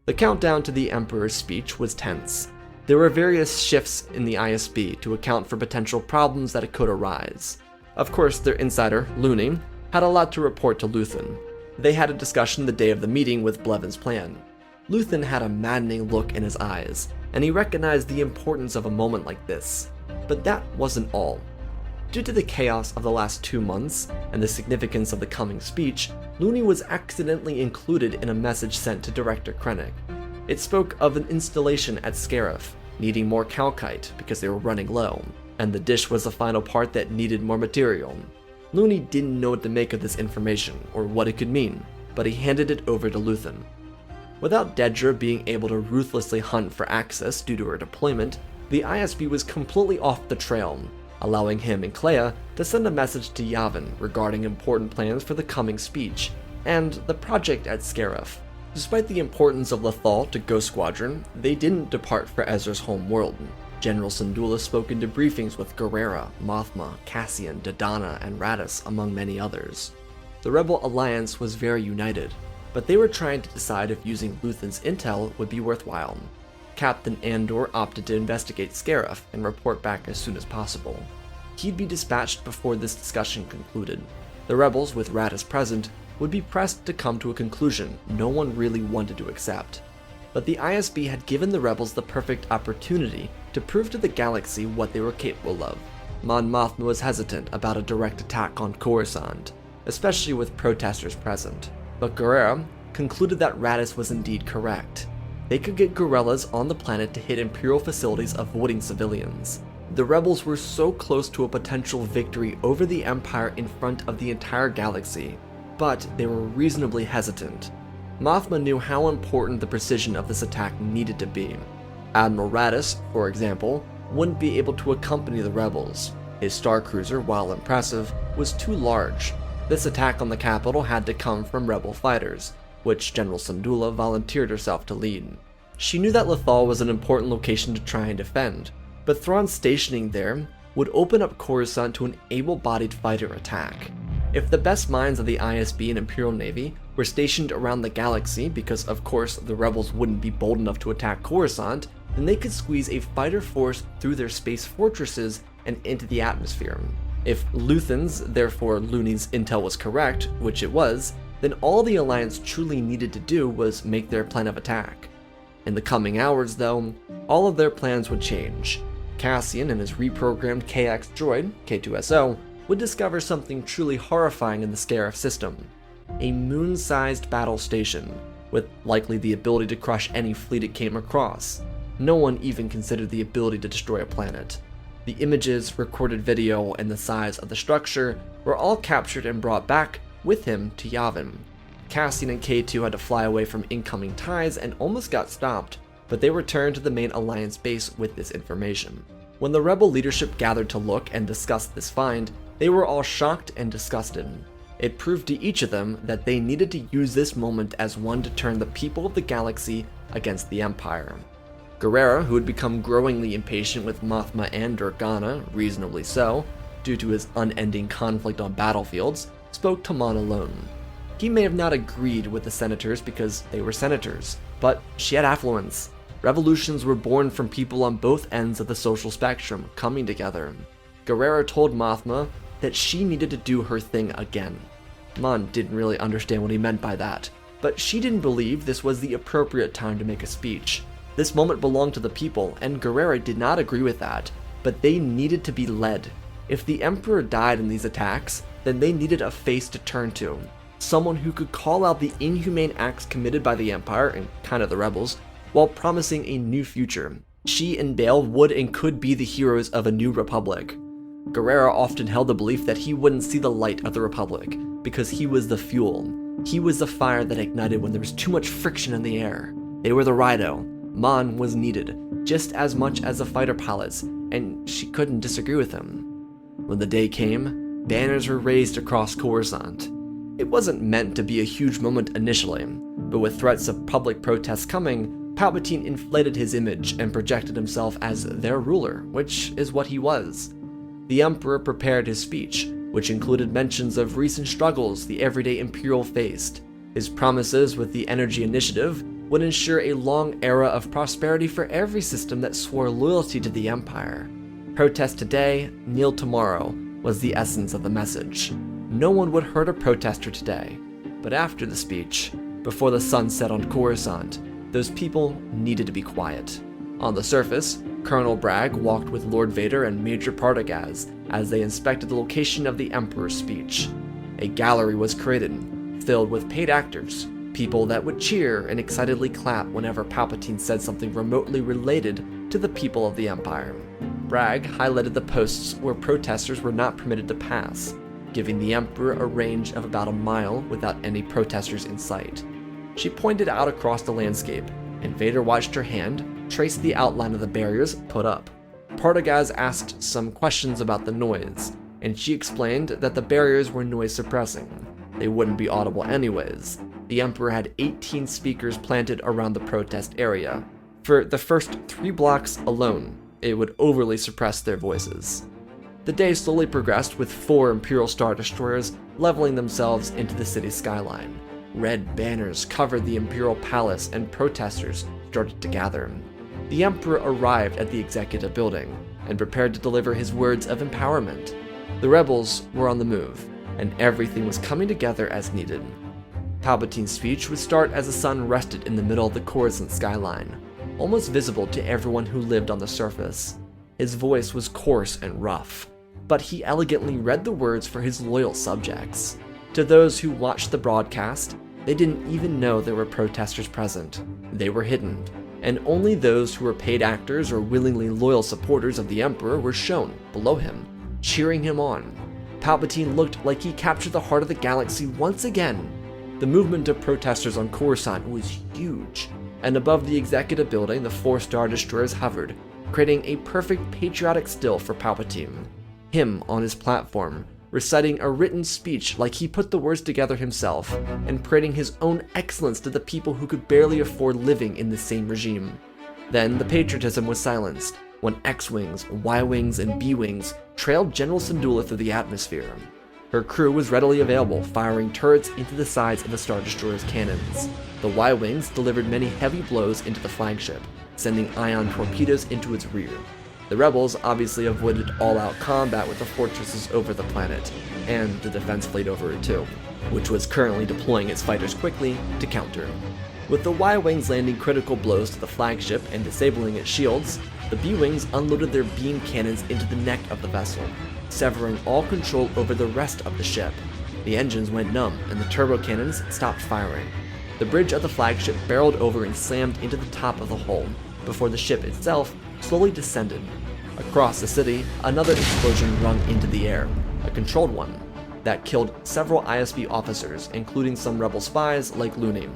The countdown to the Emperor's speech was tense. There were various shifts in the ISB to account for potential problems that could arise. Of course, their insider, Looney, had a lot to report to Luthen. They had a discussion the day of the meeting with Blevins' plan. Luthen had a maddening look in his eyes, and he recognized the importance of a moment like this. But that wasn't all. Due to the chaos of the last 2 months and the significance of the coming speech, Looney was accidentally included in a message sent to Director Krennic. It spoke of an installation at Scarif, needing more calcite because they were running low, and the dish was the final part that needed more material. Looney didn't know what to make of this information or what it could mean, but he handed it over to Luthen. Without Dedra being able to ruthlessly hunt for access due to her deployment, the ISB was completely off the trail, allowing him and Clea to send a message to Yavin regarding important plans for the coming speech, and the project at Scarif. Despite the importance of Lothal to Ghost Squadron, they didn't depart for Ezra's home world. General Syndulla spoke in debriefings with Gerrera, Mothma, Cassian, Dodonna, and Raddus, among many others. The Rebel Alliance was very united, but they were trying to decide if using Luthen's intel would be worthwhile. Captain Andor opted to investigate Scarif and report back as soon as possible. He'd be dispatched before this discussion concluded. The rebels, with Raddus present, would be pressed to come to a conclusion no one really wanted to accept. But the ISB had given the rebels the perfect opportunity to prove to the galaxy what they were capable of. Mon Mothma was hesitant about a direct attack on Coruscant, especially with protesters present. But Gerrera concluded that Raddus was indeed correct. They could get guerrillas on the planet to hit Imperial facilities avoiding civilians. The rebels were so close to a potential victory over the Empire in front of the entire galaxy, but they were reasonably hesitant. Mothma knew how important the precision of this attack needed to be. Admiral Raddus, for example, wouldn't be able to accompany the rebels. His star cruiser, while impressive, was too large. This attack on the capital had to come from rebel fighters, which General Syndulla volunteered herself to lead. She knew that Lothal was an important location to try and defend, but Thrawn's stationing there would open up Coruscant to an able-bodied fighter attack. If the best minds of the ISB and Imperial Navy were stationed around the galaxy because of course the rebels wouldn't be bold enough to attack Coruscant, then they could squeeze a fighter force through their space fortresses and into the atmosphere. If Luthen's, therefore Looney's, intel was correct, which it was, then all the Alliance truly needed to do was make their plan of attack. In the coming hours, though, all of their plans would change. Cassian and his reprogrammed KX droid, K2SO, would discover something truly horrifying in the Scarif system. A moon-sized battle station, with likely the ability to crush any fleet it came across. No one even considered the ability to destroy a planet. The images, recorded video, and the size of the structure were all captured and brought back with him to Yavin. Cassian and K2 had to fly away from incoming ties and almost got stopped, but they returned to the main Alliance base with this information. When the rebel leadership gathered to look and discuss this find, they were all shocked and disgusted. It proved to each of them that they needed to use this moment as one to turn the people of the galaxy against the Empire. Gerrera, who had become growingly impatient with Mothma and Organa, reasonably so, due to his unending conflict on battlefields, spoke to Mon alone. He may have not agreed with the senators because they were senators, but she had affluence. Revolutions were born from people on both ends of the social spectrum coming together. Gerrera told Mothma that she needed to do her thing again. Mon didn't really understand what he meant by that, but she didn't believe this was the appropriate time to make a speech. This moment belonged to the people, and Gerrera did not agree with that, but they needed to be led. If the Emperor died in these attacks, then they needed a face to turn to. Someone who could call out the inhumane acts committed by the Empire, and kind of the rebels, while promising a new future. She and Bale would and could be the heroes of a new republic. Guerrera often held the belief that he wouldn't see the light of the Republic because he was the fuel. He was the fire that ignited when there was too much friction in the air. They were the Rhino. Mon was needed just as much as the fighter pilots, and she couldn't disagree with him. When the day came, banners were raised across Coruscant. It wasn't meant to be a huge moment initially, but with threats of public protests coming, Palpatine inflated his image and projected himself as their ruler, which is what he was. The Emperor prepared his speech, which included mentions of recent struggles the everyday Imperial faced. His promises with the Energy Initiative would ensure a long era of prosperity for every system that swore loyalty to the Empire. Protest today, kneel tomorrow, was the essence of the message. No one would hurt a protester today, but after the speech, before the sun set on Coruscant, those people needed to be quiet. On the surface, Colonel Bragg walked with Lord Vader and Major Partagaz as they inspected the location of the Emperor's speech. A gallery was created, filled with paid actors, people that would cheer and excitedly clap whenever Palpatine said something remotely related to the people of the Empire. Bragg highlighted the posts where protesters were not permitted to pass, giving the Emperor a range of about a mile without any protesters in sight. She pointed out across the landscape, and Vader watched her hand trace the outline of the barriers put up. Partagaz asked some questions about the noise, and she explained that the barriers were noise suppressing. They wouldn't be audible anyways. The Emperor had 18 speakers planted around the protest area. For the first 3 blocks alone, it would overly suppress their voices. The day slowly progressed with 4 Imperial Star Destroyers leveling themselves into the city skyline. Red banners covered the Imperial Palace and protesters started to gather. The Emperor arrived at the executive building and prepared to deliver his words of empowerment. The rebels were on the move, and everything was coming together as needed. Palpatine's speech would start as the sun rested in the middle of the Coruscant skyline, almost visible to everyone who lived on the surface. His voice was coarse and rough, but he elegantly read the words for his loyal subjects. To those who watched the broadcast, they didn't even know there were protesters present. They were hidden, and only those who were paid actors or willingly loyal supporters of the Emperor were shown below him, cheering him on. Palpatine looked like he captured the heart of the galaxy once again. The movement of protesters on Coruscant was huge, and above the executive building the 4 Star Destroyers hovered, creating a perfect patriotic still for Palpatine. Him on his platform, reciting a written speech like he put the words together himself, and parading his own excellence to the people who could barely afford living in the same regime. Then the patriotism was silenced when X-Wings, Y-Wings, and B-Wings trailed General Syndulla through the atmosphere. Her crew was readily available, firing turrets into the sides of the Star Destroyer's cannons. The Y-Wings delivered many heavy blows into the flagship, sending ion torpedoes into its rear. The rebels obviously avoided all-out combat with the fortresses over the planet, and the defense fleet over it too, which was currently deploying its fighters quickly to counter. With the Y-Wings landing critical blows to the flagship and disabling its shields, the B-Wings unloaded their beam cannons into the neck of the vessel, severing all control over the rest of the ship. The engines went numb, and the turbo cannons stopped firing. The bridge of the flagship barreled over and slammed into the top of the hull, before the ship itself slowly descended. Across the city, another explosion rung into the air, a controlled one, that killed several ISB officers, including some rebel spies like Looney.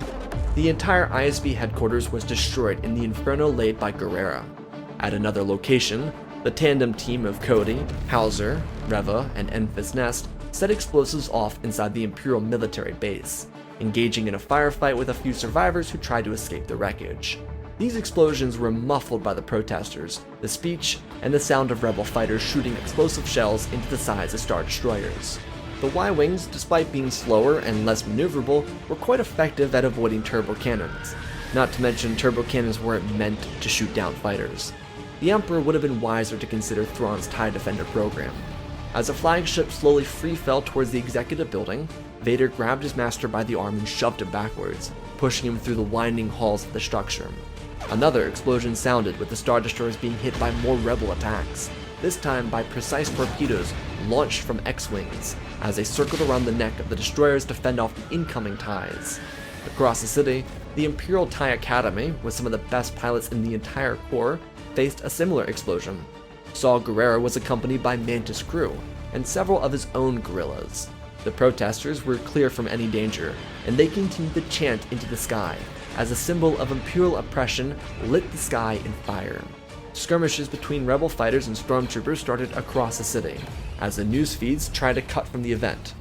The entire ISB headquarters was destroyed in the inferno laid by Guerrera. At another location, the tandem team of Cody, Hauser, Reva, and Enfys Nest set explosives off inside the Imperial military base, engaging in a firefight with a few survivors who tried to escape the wreckage. These explosions were muffled by the protesters, the speech, and the sound of rebel fighters shooting explosive shells into the sides of Star Destroyers. The Y-Wings, despite being slower and less maneuverable, were quite effective at avoiding turbo cannons. Not to mention, turbo cannons weren't meant to shoot down fighters. The Emperor would have been wiser to consider Thrawn's TIE Defender program. As the flagship slowly free-fell towards the executive building, Vader grabbed his master by the arm and shoved him backwards, pushing him through the winding halls of the structure. Another explosion sounded, with the Star Destroyers being hit by more rebel attacks, this time by precise torpedoes launched from X-Wings, as they circled around the neck of the destroyers to fend off the incoming TIEs. Across the city, the Imperial TIE Academy, with some of the best pilots in the entire Corps, faced a similar explosion. Saw Gerrera was accompanied by Mantis crew and several of his own guerrillas. The protesters were clear from any danger, and they continued to chant into the sky as a symbol of Imperial oppression lit the sky in fire. Skirmishes between rebel fighters and stormtroopers started across the city, as the news feeds tried to cut from the event.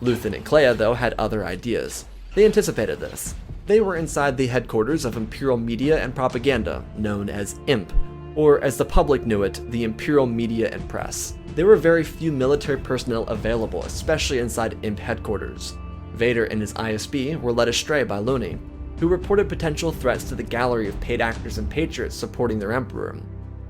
Luthen and Kleya, though, had other ideas. They anticipated this. They were inside the headquarters of Imperial Media and Propaganda, known as IMP, or as the public knew it, the Imperial Media and Press. There were very few military personnel available, especially inside IMP headquarters. Vader and his ISB were led astray by Looney, who reported potential threats to the gallery of paid actors and patriots supporting their emperor.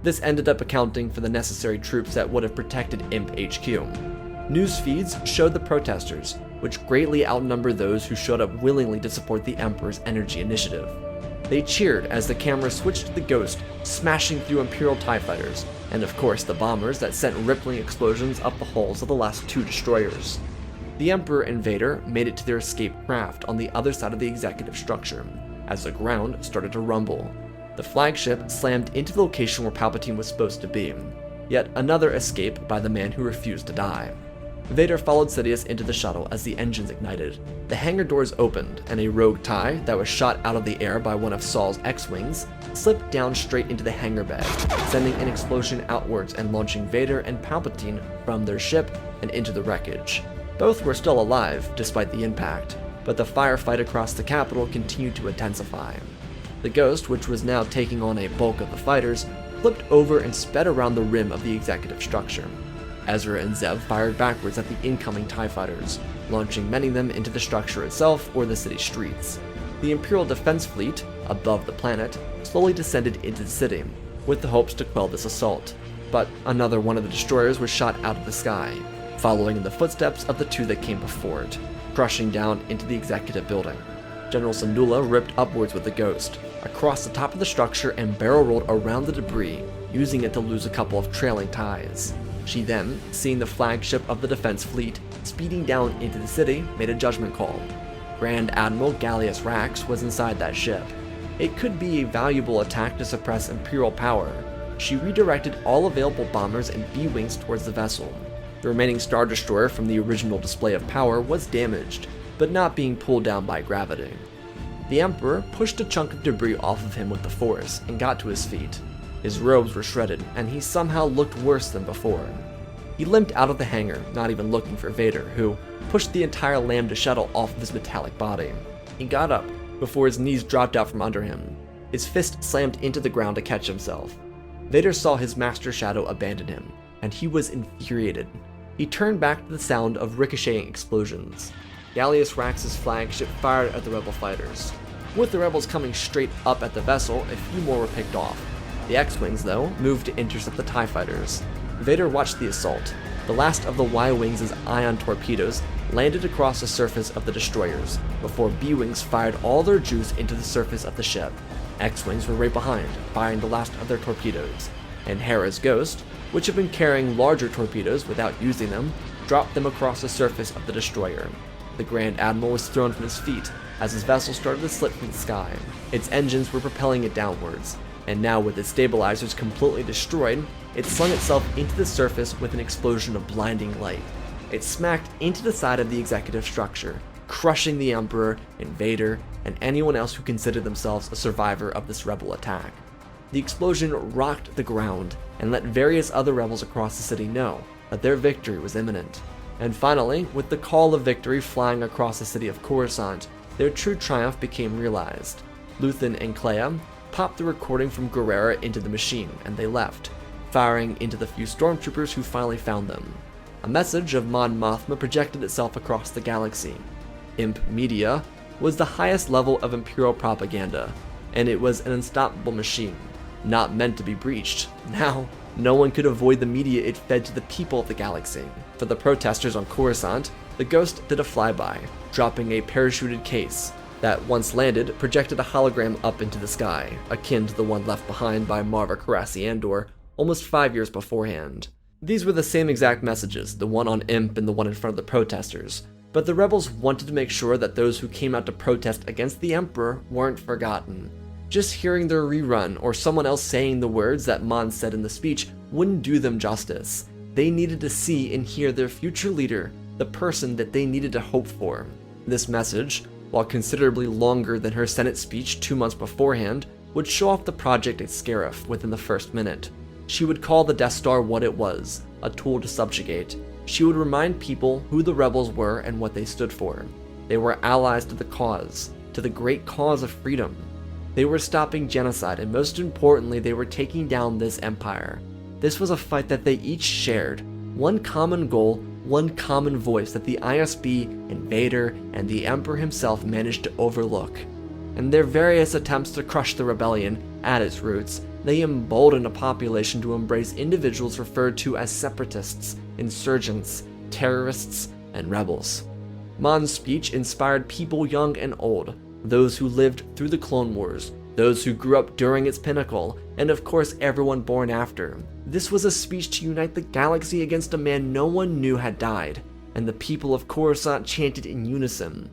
This ended up accounting for the necessary troops that would have protected IMP HQ. News feeds showed the protesters, which greatly outnumbered those who showed up willingly to support the Emperor's energy initiative. They cheered as the camera switched to the Ghost, smashing through Imperial TIE fighters, and of course the bombers that sent rippling explosions up the hulls of the last two destroyers. The Emperor and Vader made it to their escape craft on the other side of the executive structure, as the ground started to rumble. The flagship slammed into the location where Palpatine was supposed to be. Yet another escape by the man who refused to die. Vader followed Sidious into the shuttle as the engines ignited. The hangar doors opened, and a rogue TIE that was shot out of the air by one of Saul's X-Wings slipped down straight into the hangar bay, sending an explosion outwards and launching Vader and Palpatine from their ship and into the wreckage. Both were still alive, despite the impact, but the firefight across the capital continued to intensify. The Ghost, which was now taking on a bulk of the fighters, flipped over and sped around the rim of the executive structure. Ezra and Zev fired backwards at the incoming TIE fighters, launching many of them into the structure itself or the city streets. The Imperial Defense Fleet, above the planet, slowly descended into the city, with the hopes to quell this assault. But another one of the destroyers was shot out of the sky, following in the footsteps of the two that came before it, crushing down into the executive building. General Syndulla ripped upwards with the Ghost, across the top of the structure and barrel rolled around the debris, using it to lose a couple of trailing TIEs. She then, seeing the flagship of the defense fleet speeding down into the city, made a judgment call. Grand Admiral Gallius Rax was inside that ship. It could be a valuable attack to suppress Imperial power. She redirected all available bombers and B-wings towards the vessel. The remaining Star Destroyer from the original display of power was damaged, but not being pulled down by gravity. The Emperor pushed a chunk of debris off of him with the Force and got to his feet. His robes were shredded, and he somehow looked worse than before. He limped out of the hangar, not even looking for Vader, who pushed the entire Lambda shuttle off of his metallic body. He got up, before his knees dropped out from under him. His fist slammed into the ground to catch himself. Vader saw his master shadow abandon him, and he was infuriated. He turned back to the sound of ricocheting explosions. Gallius Rax's flagship fired at the rebel fighters. With the rebels coming straight up at the vessel, a few more were picked off. The X-Wings, though, moved to intercept the TIE fighters. Vader watched the assault. The last of the Y-Wings' ion torpedoes landed across the surface of the destroyers, before B-Wings fired all their juice into the surface of the ship. X-Wings were right behind, firing the last of their torpedoes, and Hera's Ghost, which had been carrying larger torpedoes without using them, dropped them across the surface of the destroyer. The Grand Admiral was thrown from his feet as his vessel started to slip from the sky. Its engines were propelling it downwards, and now with its stabilizers completely destroyed, it slung itself into the surface with an explosion of blinding light. It smacked into the side of the executive structure, crushing the Emperor and Vader and anyone else who considered themselves a survivor of this rebel attack. The explosion rocked the ground and let various other rebels across the city know that their victory was imminent. And finally, with the call of victory flying across the city of Coruscant, their true triumph became realized. Luthen and Kleya popped the recording from Gerrera into the machine, and they left, firing into the few stormtroopers who finally found them. A message of Mon Mothma projected itself across the galaxy. Imp Media was the highest level of Imperial propaganda, and it was an unstoppable machine, not meant to be breached. Now, no one could avoid the media it fed to the people of the galaxy. For the protesters on Coruscant, the Ghost did a flyby, dropping a parachuted case that, once landed, projected a hologram up into the sky, akin to the one left behind by Marva Carassi Andor almost 5 years beforehand. These were the same exact messages, the one on Imp and the one in front of the protesters, but the rebels wanted to make sure that those who came out to protest against the Emperor weren't forgotten. Just hearing their rerun or someone else saying the words that Mon said in the speech wouldn't do them justice. They needed to see and hear their future leader, the person that they needed to hope for. This message, while considerably longer than her Senate speech 2 months beforehand, would show off the project at Scarif within the first minute. She would call the Death Star what it was, a tool to subjugate. She would remind people who the rebels were and what they stood for. They were allies to the cause, to the great cause of freedom. They were stopping genocide, and most importantly, they were taking down this empire. This was a fight that they each shared, one common goal, one common voice that the ISB and Vader and the Emperor himself managed to overlook. In their various attempts to crush the rebellion at its roots, they emboldened a population to embrace individuals referred to as separatists, insurgents, terrorists, and rebels. Mon's speech inspired people young and old, those who lived through the Clone Wars, those who grew up during its pinnacle, and of course everyone born after. This was a speech to unite the galaxy against a man no one knew had died, and the people of Coruscant chanted in unison.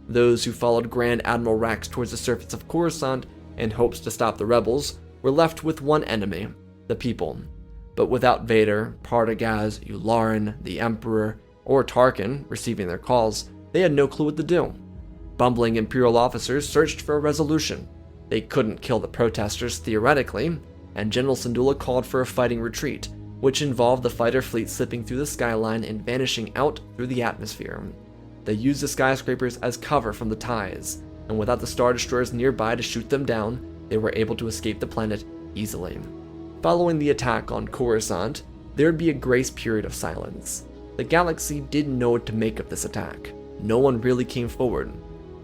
Those who followed Grand Admiral Rax towards the surface of Coruscant in hopes to stop the rebels were left with one enemy, the people. But without Vader, Partagaz, Yularen, the Emperor, or Tarkin receiving their calls, they had no clue what to do. Bumbling Imperial officers searched for a resolution. They couldn't kill the protesters theoretically, and General Syndulla called for a fighting retreat, which involved the fighter fleet slipping through the skyline and vanishing out through the atmosphere. They used the skyscrapers as cover from the ties, and without the Star Destroyers nearby to shoot them down, they were able to escape the planet easily. Following the attack on Coruscant, there would be a grace period of silence. The galaxy didn't know what to make of this attack. No one really came forward.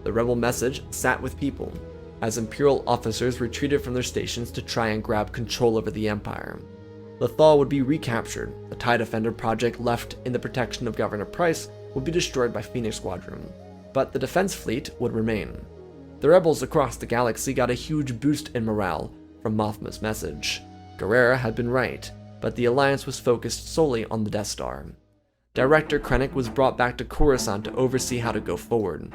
The rebel message sat with people, as Imperial officers retreated from their stations to try and grab control over the Empire. Lothal would be recaptured, the TIE Defender project left in the protection of Governor Price would be destroyed by Phoenix Squadron, but the defense fleet would remain. The rebels across the galaxy got a huge boost in morale from Mothma's message. Guerrera had been right, but the Alliance was focused solely on the Death Star. Director Krennic was brought back to Coruscant to oversee how to go forward.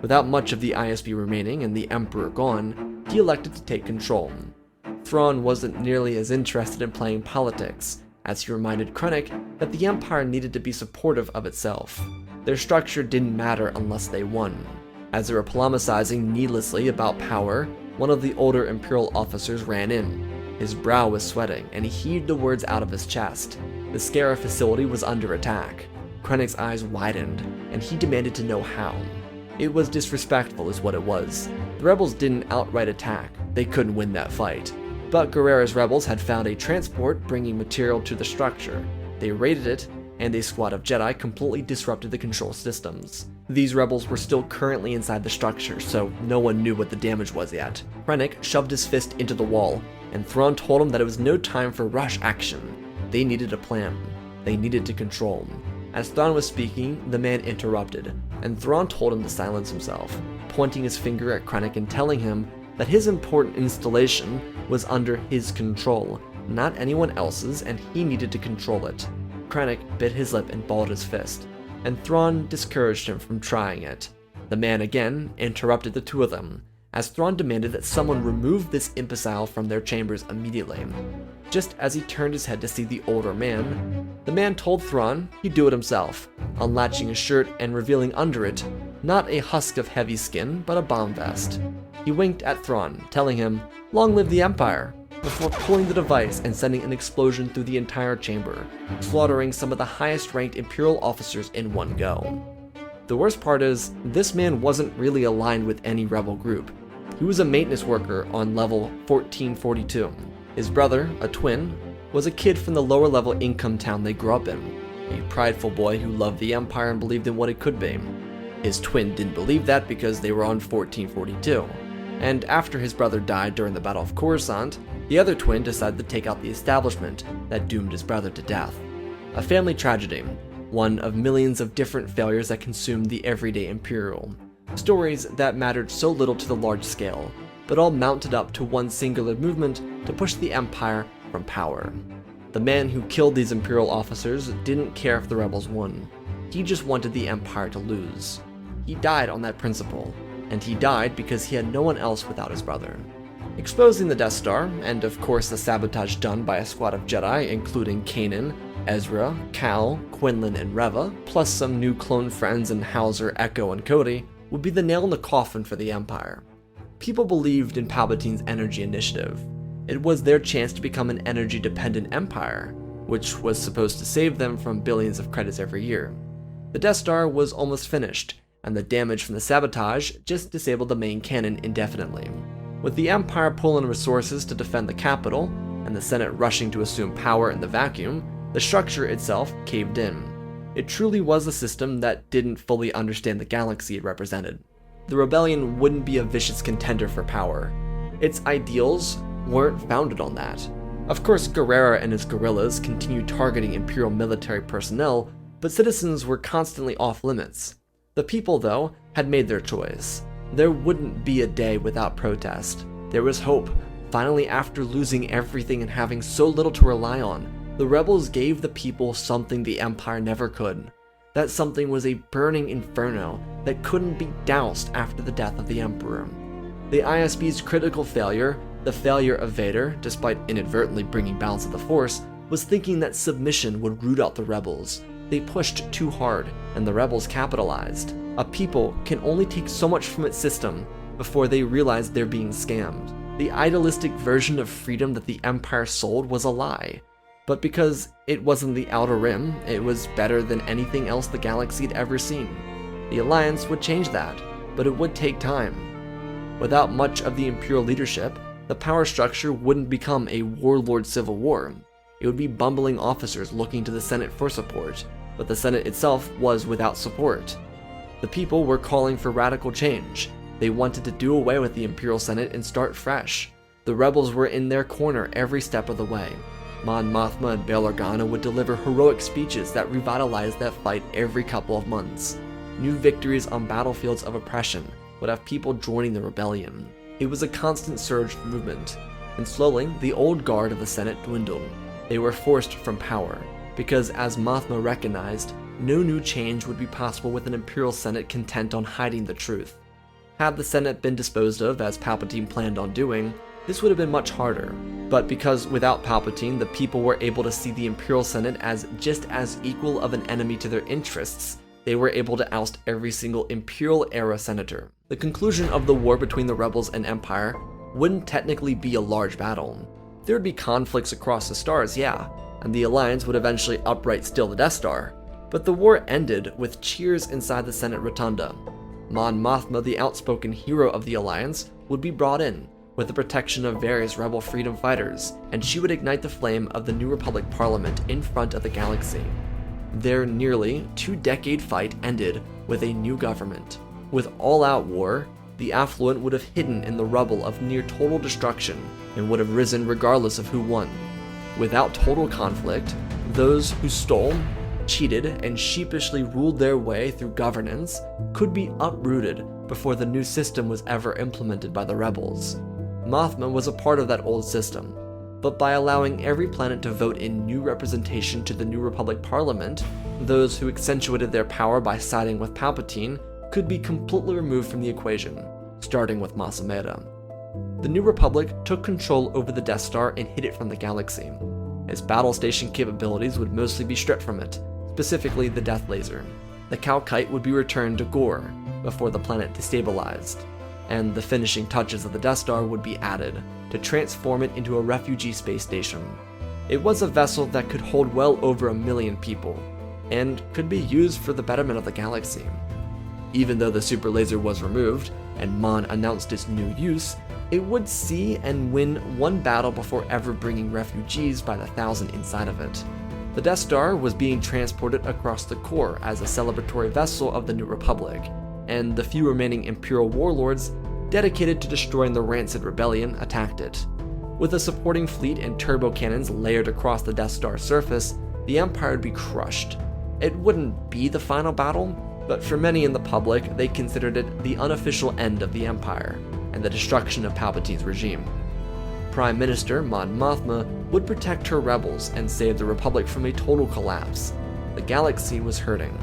Without much of the ISB remaining and the Emperor gone, he elected to take control. Thrawn wasn't nearly as interested in playing politics, as he reminded Krennic that the Empire needed to be supportive of itself. Their structure didn't matter unless they won. As they were polemicizing needlessly about power, one of the older Imperial officers ran in. His brow was sweating, and he heaved the words out of his chest. The Scarif facility was under attack. Krennic's eyes widened, and he demanded to know how. It was disrespectful is what it was. The rebels didn't outright attack. They couldn't win that fight. But Guerrera's rebels had found a transport bringing material to the structure. They raided it, and a squad of Jedi completely disrupted the control systems. These rebels were still currently inside the structure, so no one knew what the damage was yet. Krennic shoved his fist into the wall, and Thrawn told him that it was no time for rush action. They needed a plan. They needed to control. As Thrawn was speaking, the man interrupted, and Thrawn told him to silence himself, pointing his finger at Krennic and telling him that his important installation was under his control, not anyone else's, and he needed to control it. Krennic bit his lip and balled his fist, and Thrawn discouraged him from trying it. The man again interrupted the two of them, as Thrawn demanded that someone remove this imbecile from their chambers immediately. Just as he turned his head to see the older man, the man told Thrawn he'd do it himself, unlatching his shirt and revealing under it not a husk of heavy skin, but a bomb vest. He winked at Thrawn, telling him, "Long live the Empire," before pulling the device and sending an explosion through the entire chamber, slaughtering some of the highest-ranked Imperial officers in one go. The worst part is, this man wasn't really aligned with any rebel group. He was a maintenance worker on level 1442. His brother, a twin, was a kid from the lower-level income town they grew up in, a prideful boy who loved the Empire and believed in what it could be. His twin didn't believe that because they were on 1442, and after his brother died during the Battle of Coruscant, the other twin decided to take out the establishment that doomed his brother to death. A family tragedy, one of millions of different failures that consumed the everyday Imperial. Stories that mattered so little to the large scale, but all mounted up to one singular movement to push the Empire from power. The man who killed these Imperial officers didn't care if the rebels won. He just wanted the Empire to lose. He died on that principle, and he died because he had no one else without his brother. Exposing the Death Star, and of course the sabotage done by a squad of Jedi, including Kanan, Ezra, Cal, Quinlan, and Reva, plus some new clone friends in Hauser, Echo, and Cody, would be the nail in the coffin for the Empire. People believed in Palpatine's energy initiative. It was their chance to become an energy-dependent empire, which was supposed to save them from billions of credits every year. The Death Star was almost finished, and the damage from the sabotage just disabled the main cannon indefinitely. With the Empire pulling resources to defend the capital, and the Senate rushing to assume power in the vacuum, the structure itself caved in. It truly was a system that didn't fully understand the galaxy it represented. The rebellion wouldn't be a vicious contender for power. Its ideals weren't founded on that. Of course, Guerrera and his guerrillas continued targeting Imperial military personnel, but citizens were constantly off limits. The people, though, had made their choice. There wouldn't be a day without protest. There was hope. Finally, after losing everything and having so little to rely on, the rebels gave the people something the Empire never could. That something was a burning inferno that couldn't be doused after the death of the Emperor. The ISB's critical failure, the failure of Vader, despite inadvertently bringing balance to the Force, was thinking that submission would root out the rebels. They pushed too hard, and the rebels capitalized. A people can only take so much from its system before they realize they're being scammed. The idealistic version of freedom that the Empire sold was a lie. But because it wasn't the Outer Rim, it was better than anything else the galaxy had ever seen. The Alliance would change that, but it would take time. Without much of the Imperial leadership, the power structure wouldn't become a warlord civil war. It would be bumbling officers looking to the Senate for support, but the Senate itself was without support. The people were calling for radical change. They wanted to do away with the Imperial Senate and start fresh. The rebels were in their corner every step of the way. Mon Mothma and Bail Organa would deliver heroic speeches that revitalized that fight every couple of months. New victories on battlefields of oppression would have people joining the rebellion. It was a constant surge movement, and slowly the old guard of the Senate dwindled. They were forced from power, because as Mothma recognized, no new change would be possible with an Imperial Senate content on hiding the truth. Had the Senate been disposed of as Palpatine planned on doing, this would have been much harder. But because without Palpatine, the people were able to see the Imperial Senate as just as equal of an enemy to their interests, they were able to oust every single Imperial Era senator. The conclusion of the war between the rebels and Empire wouldn't technically be a large battle. There would be conflicts across the stars, yeah, and the Alliance would eventually upright steal the Death Star, but the war ended with cheers inside the Senate Rotunda. Mon Mothma, the outspoken hero of the Alliance, would be brought in, with the protection of various rebel freedom fighters, and she would ignite the flame of the New Republic Parliament in front of the galaxy. Their nearly two-decade fight ended with a new government. With all-out war, the affluent would have hidden in the rubble of near-total destruction and would have risen regardless of who won. Without total conflict, those who stole, cheated, and sheepishly ruled their way through governance could be uprooted before the new system was ever implemented by the rebels. Mothma was a part of that old system, but by allowing every planet to vote in new representation to the New Republic Parliament, those who accentuated their power by siding with Palpatine could be completely removed from the equation, starting with Masameda. The New Republic took control over the Death Star and hid it from the galaxy. Its battle station capabilities would mostly be stripped from it, specifically the Death Laser. The Calkite would be returned to Gore before the planet destabilized, and the finishing touches of the Death Star would be added to transform it into a refugee space station. It was a vessel that could hold well over 1 million people, and could be used for the betterment of the galaxy. Even though the super laser was removed, and Mon announced its new use, it would see and win one battle before ever bringing refugees by the 1,000 inside of it. The Death Star was being transported across the core as a celebratory vessel of the New Republic, and the few remaining Imperial warlords dedicated to destroying the rancid rebellion attacked it. With a supporting fleet and turbo cannons layered across the Death Star's surface, the Empire would be crushed. It wouldn't be the final battle, but for many in the public, they considered it the unofficial end of the Empire, and the destruction of Palpatine's regime. Prime Minister Mon Mothma would protect her rebels and save the Republic from a total collapse. The galaxy was hurting,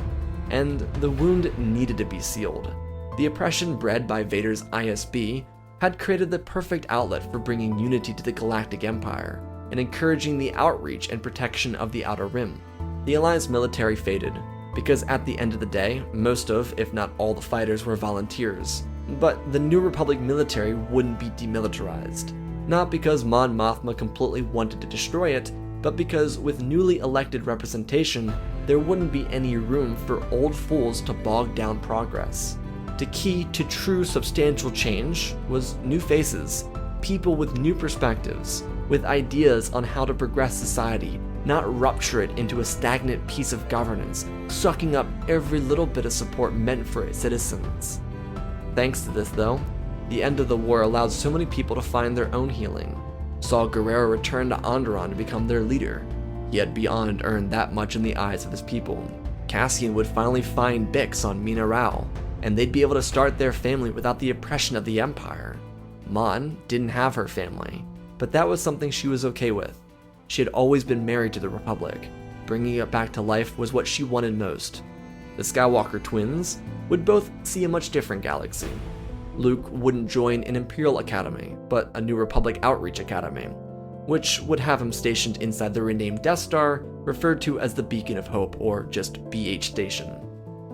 and the wound needed to be sealed. The oppression bred by Vader's ISB had created the perfect outlet for bringing unity to the Galactic Empire and encouraging the outreach and protection of the Outer Rim. The Alliance military faded, because at the end of the day, most of, if not all the fighters were volunteers. But the New Republic military wouldn't be demilitarized, not because Mon Mothma completely wanted to destroy it, but because with newly elected representation, there wouldn't be any room for old fools to bog down progress. The key to true substantial change was new faces, people with new perspectives, with ideas on how to progress society, not rupture it into a stagnant piece of governance, sucking up every little bit of support meant for its citizens. Thanks to this though, the end of the war allowed so many people to find their own healing. Saw Gerrera return to Onderon to become their leader. He had beyond earned that much in the eyes of his people. Cassian would finally find Bix on Mina Rao, and they'd be able to start their family without the oppression of the Empire. Mon didn't have her family, but that was something she was okay with. She had always been married to the Republic. Bringing it back to life was what she wanted most. The Skywalker twins would both see a much different galaxy. Luke wouldn't join an Imperial Academy, but a New Republic Outreach Academy, which would have him stationed inside the renamed Death Star, referred to as the Beacon of Hope, or just BH Station.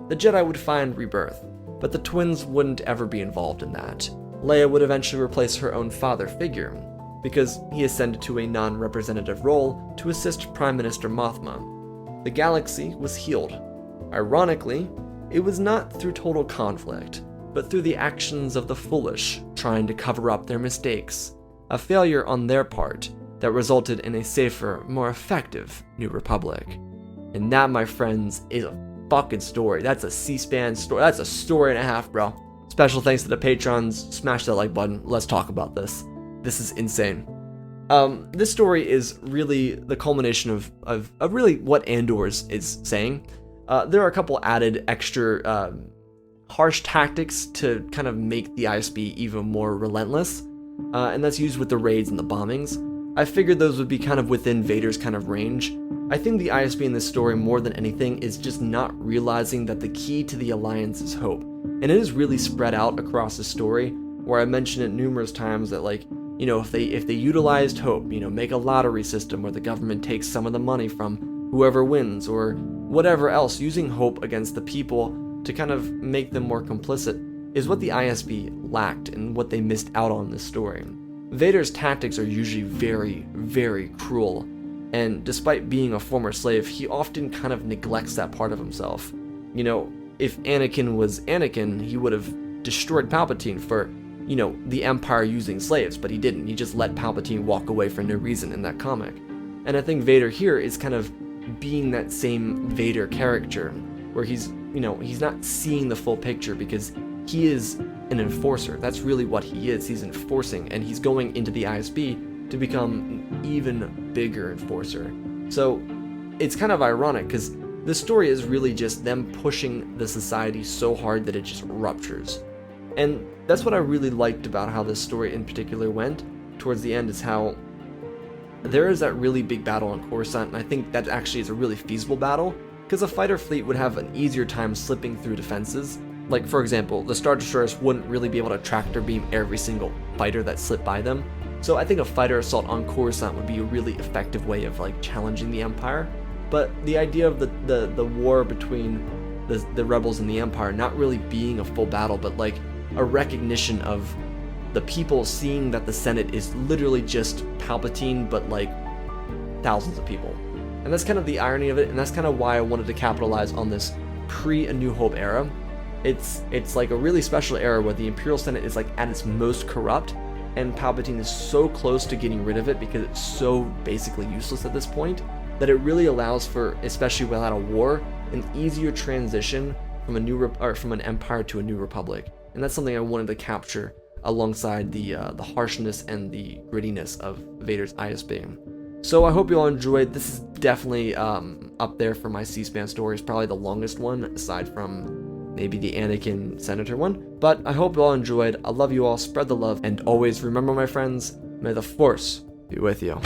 The Jedi would find rebirth, but the twins wouldn't ever be involved in that. Leia would eventually replace her own father figure, because he ascended to a non-representative role to assist Prime Minister Mothma. The galaxy was healed. Ironically, it was not through total conflict, but through the actions of the foolish trying to cover up their mistakes, a failure on their part that resulted in a safer, more effective New Republic. And that, my friends, is a fucking story. That's a C-SPAN story. That's a story and a half, bro. Special thanks to the patrons. Smash that like button. Let's talk about this. This is insane. This story is really the culmination of really what Andor's is saying. There are a couple added extra harsh tactics to kind of make the ISB even more relentless, and that's used with the raids and the bombings. I figured those would be kind of within Vader's kind of range. I think the ISB in this story, more than anything, is just not realizing that the key to the Alliance is hope. And it is really spread out across the story, where I mentioned it numerous times that, like, you know, if they utilized hope, you know, make a lottery system where the government takes some of the money from whoever wins, or whatever else, using hope against the people to kind of make them more complicit, is what the ISB lacked and what they missed out on in this story. Vader's tactics are usually very, very cruel, and despite being a former slave, he often kind of neglects that part of himself. You know, if Anakin was Anakin, he would have destroyed Palpatine for, you know, the Empire using slaves, but he didn't. He just let Palpatine walk away for no reason in that comic. And I think Vader here is kind of being that same Vader character, where he's, you know, he's not seeing the full picture because he is an enforcer. That's really what he is. He's enforcing, and he's going into the ISB to become an even bigger enforcer. So it's kind of ironic because the story is really just them pushing the society so hard that it just ruptures. And that's what I really liked about how this story in particular went towards the end, is how there is that really big battle on Coruscant, and I think that actually is a really feasible battle, because a fighter fleet would have an easier time slipping through defenses. Like, for example, the Star Destroyers wouldn't really be able to tractor beam every single fighter that slipped by them. So I think a fighter assault on Coruscant would be a really effective way of, like, challenging the Empire. But the idea of the war between the rebels and the Empire not really being a full battle, but like a recognition of the people seeing that the Senate is literally just Palpatine, but like thousands of people. And that's kind of the irony of it, and that's kind of why I wanted to capitalize on this pre-A New Hope era. It's like a really special era where the Imperial Senate is like at its most corrupt, and Palpatine is so close to getting rid of it because it's so basically useless at this point, that it really allows for, especially without a war, an easier transition from from an empire to a new republic. And that's something I wanted to capture alongside the harshness and the grittiness of Vader's ISB. So I hope you all enjoyed. This is definitely up there for my C-SPAN stories, probably the longest one aside from maybe the Anakin Senator one. But I hope you all enjoyed. I love you all, spread the love, and always remember, my friends, may the Force be with you.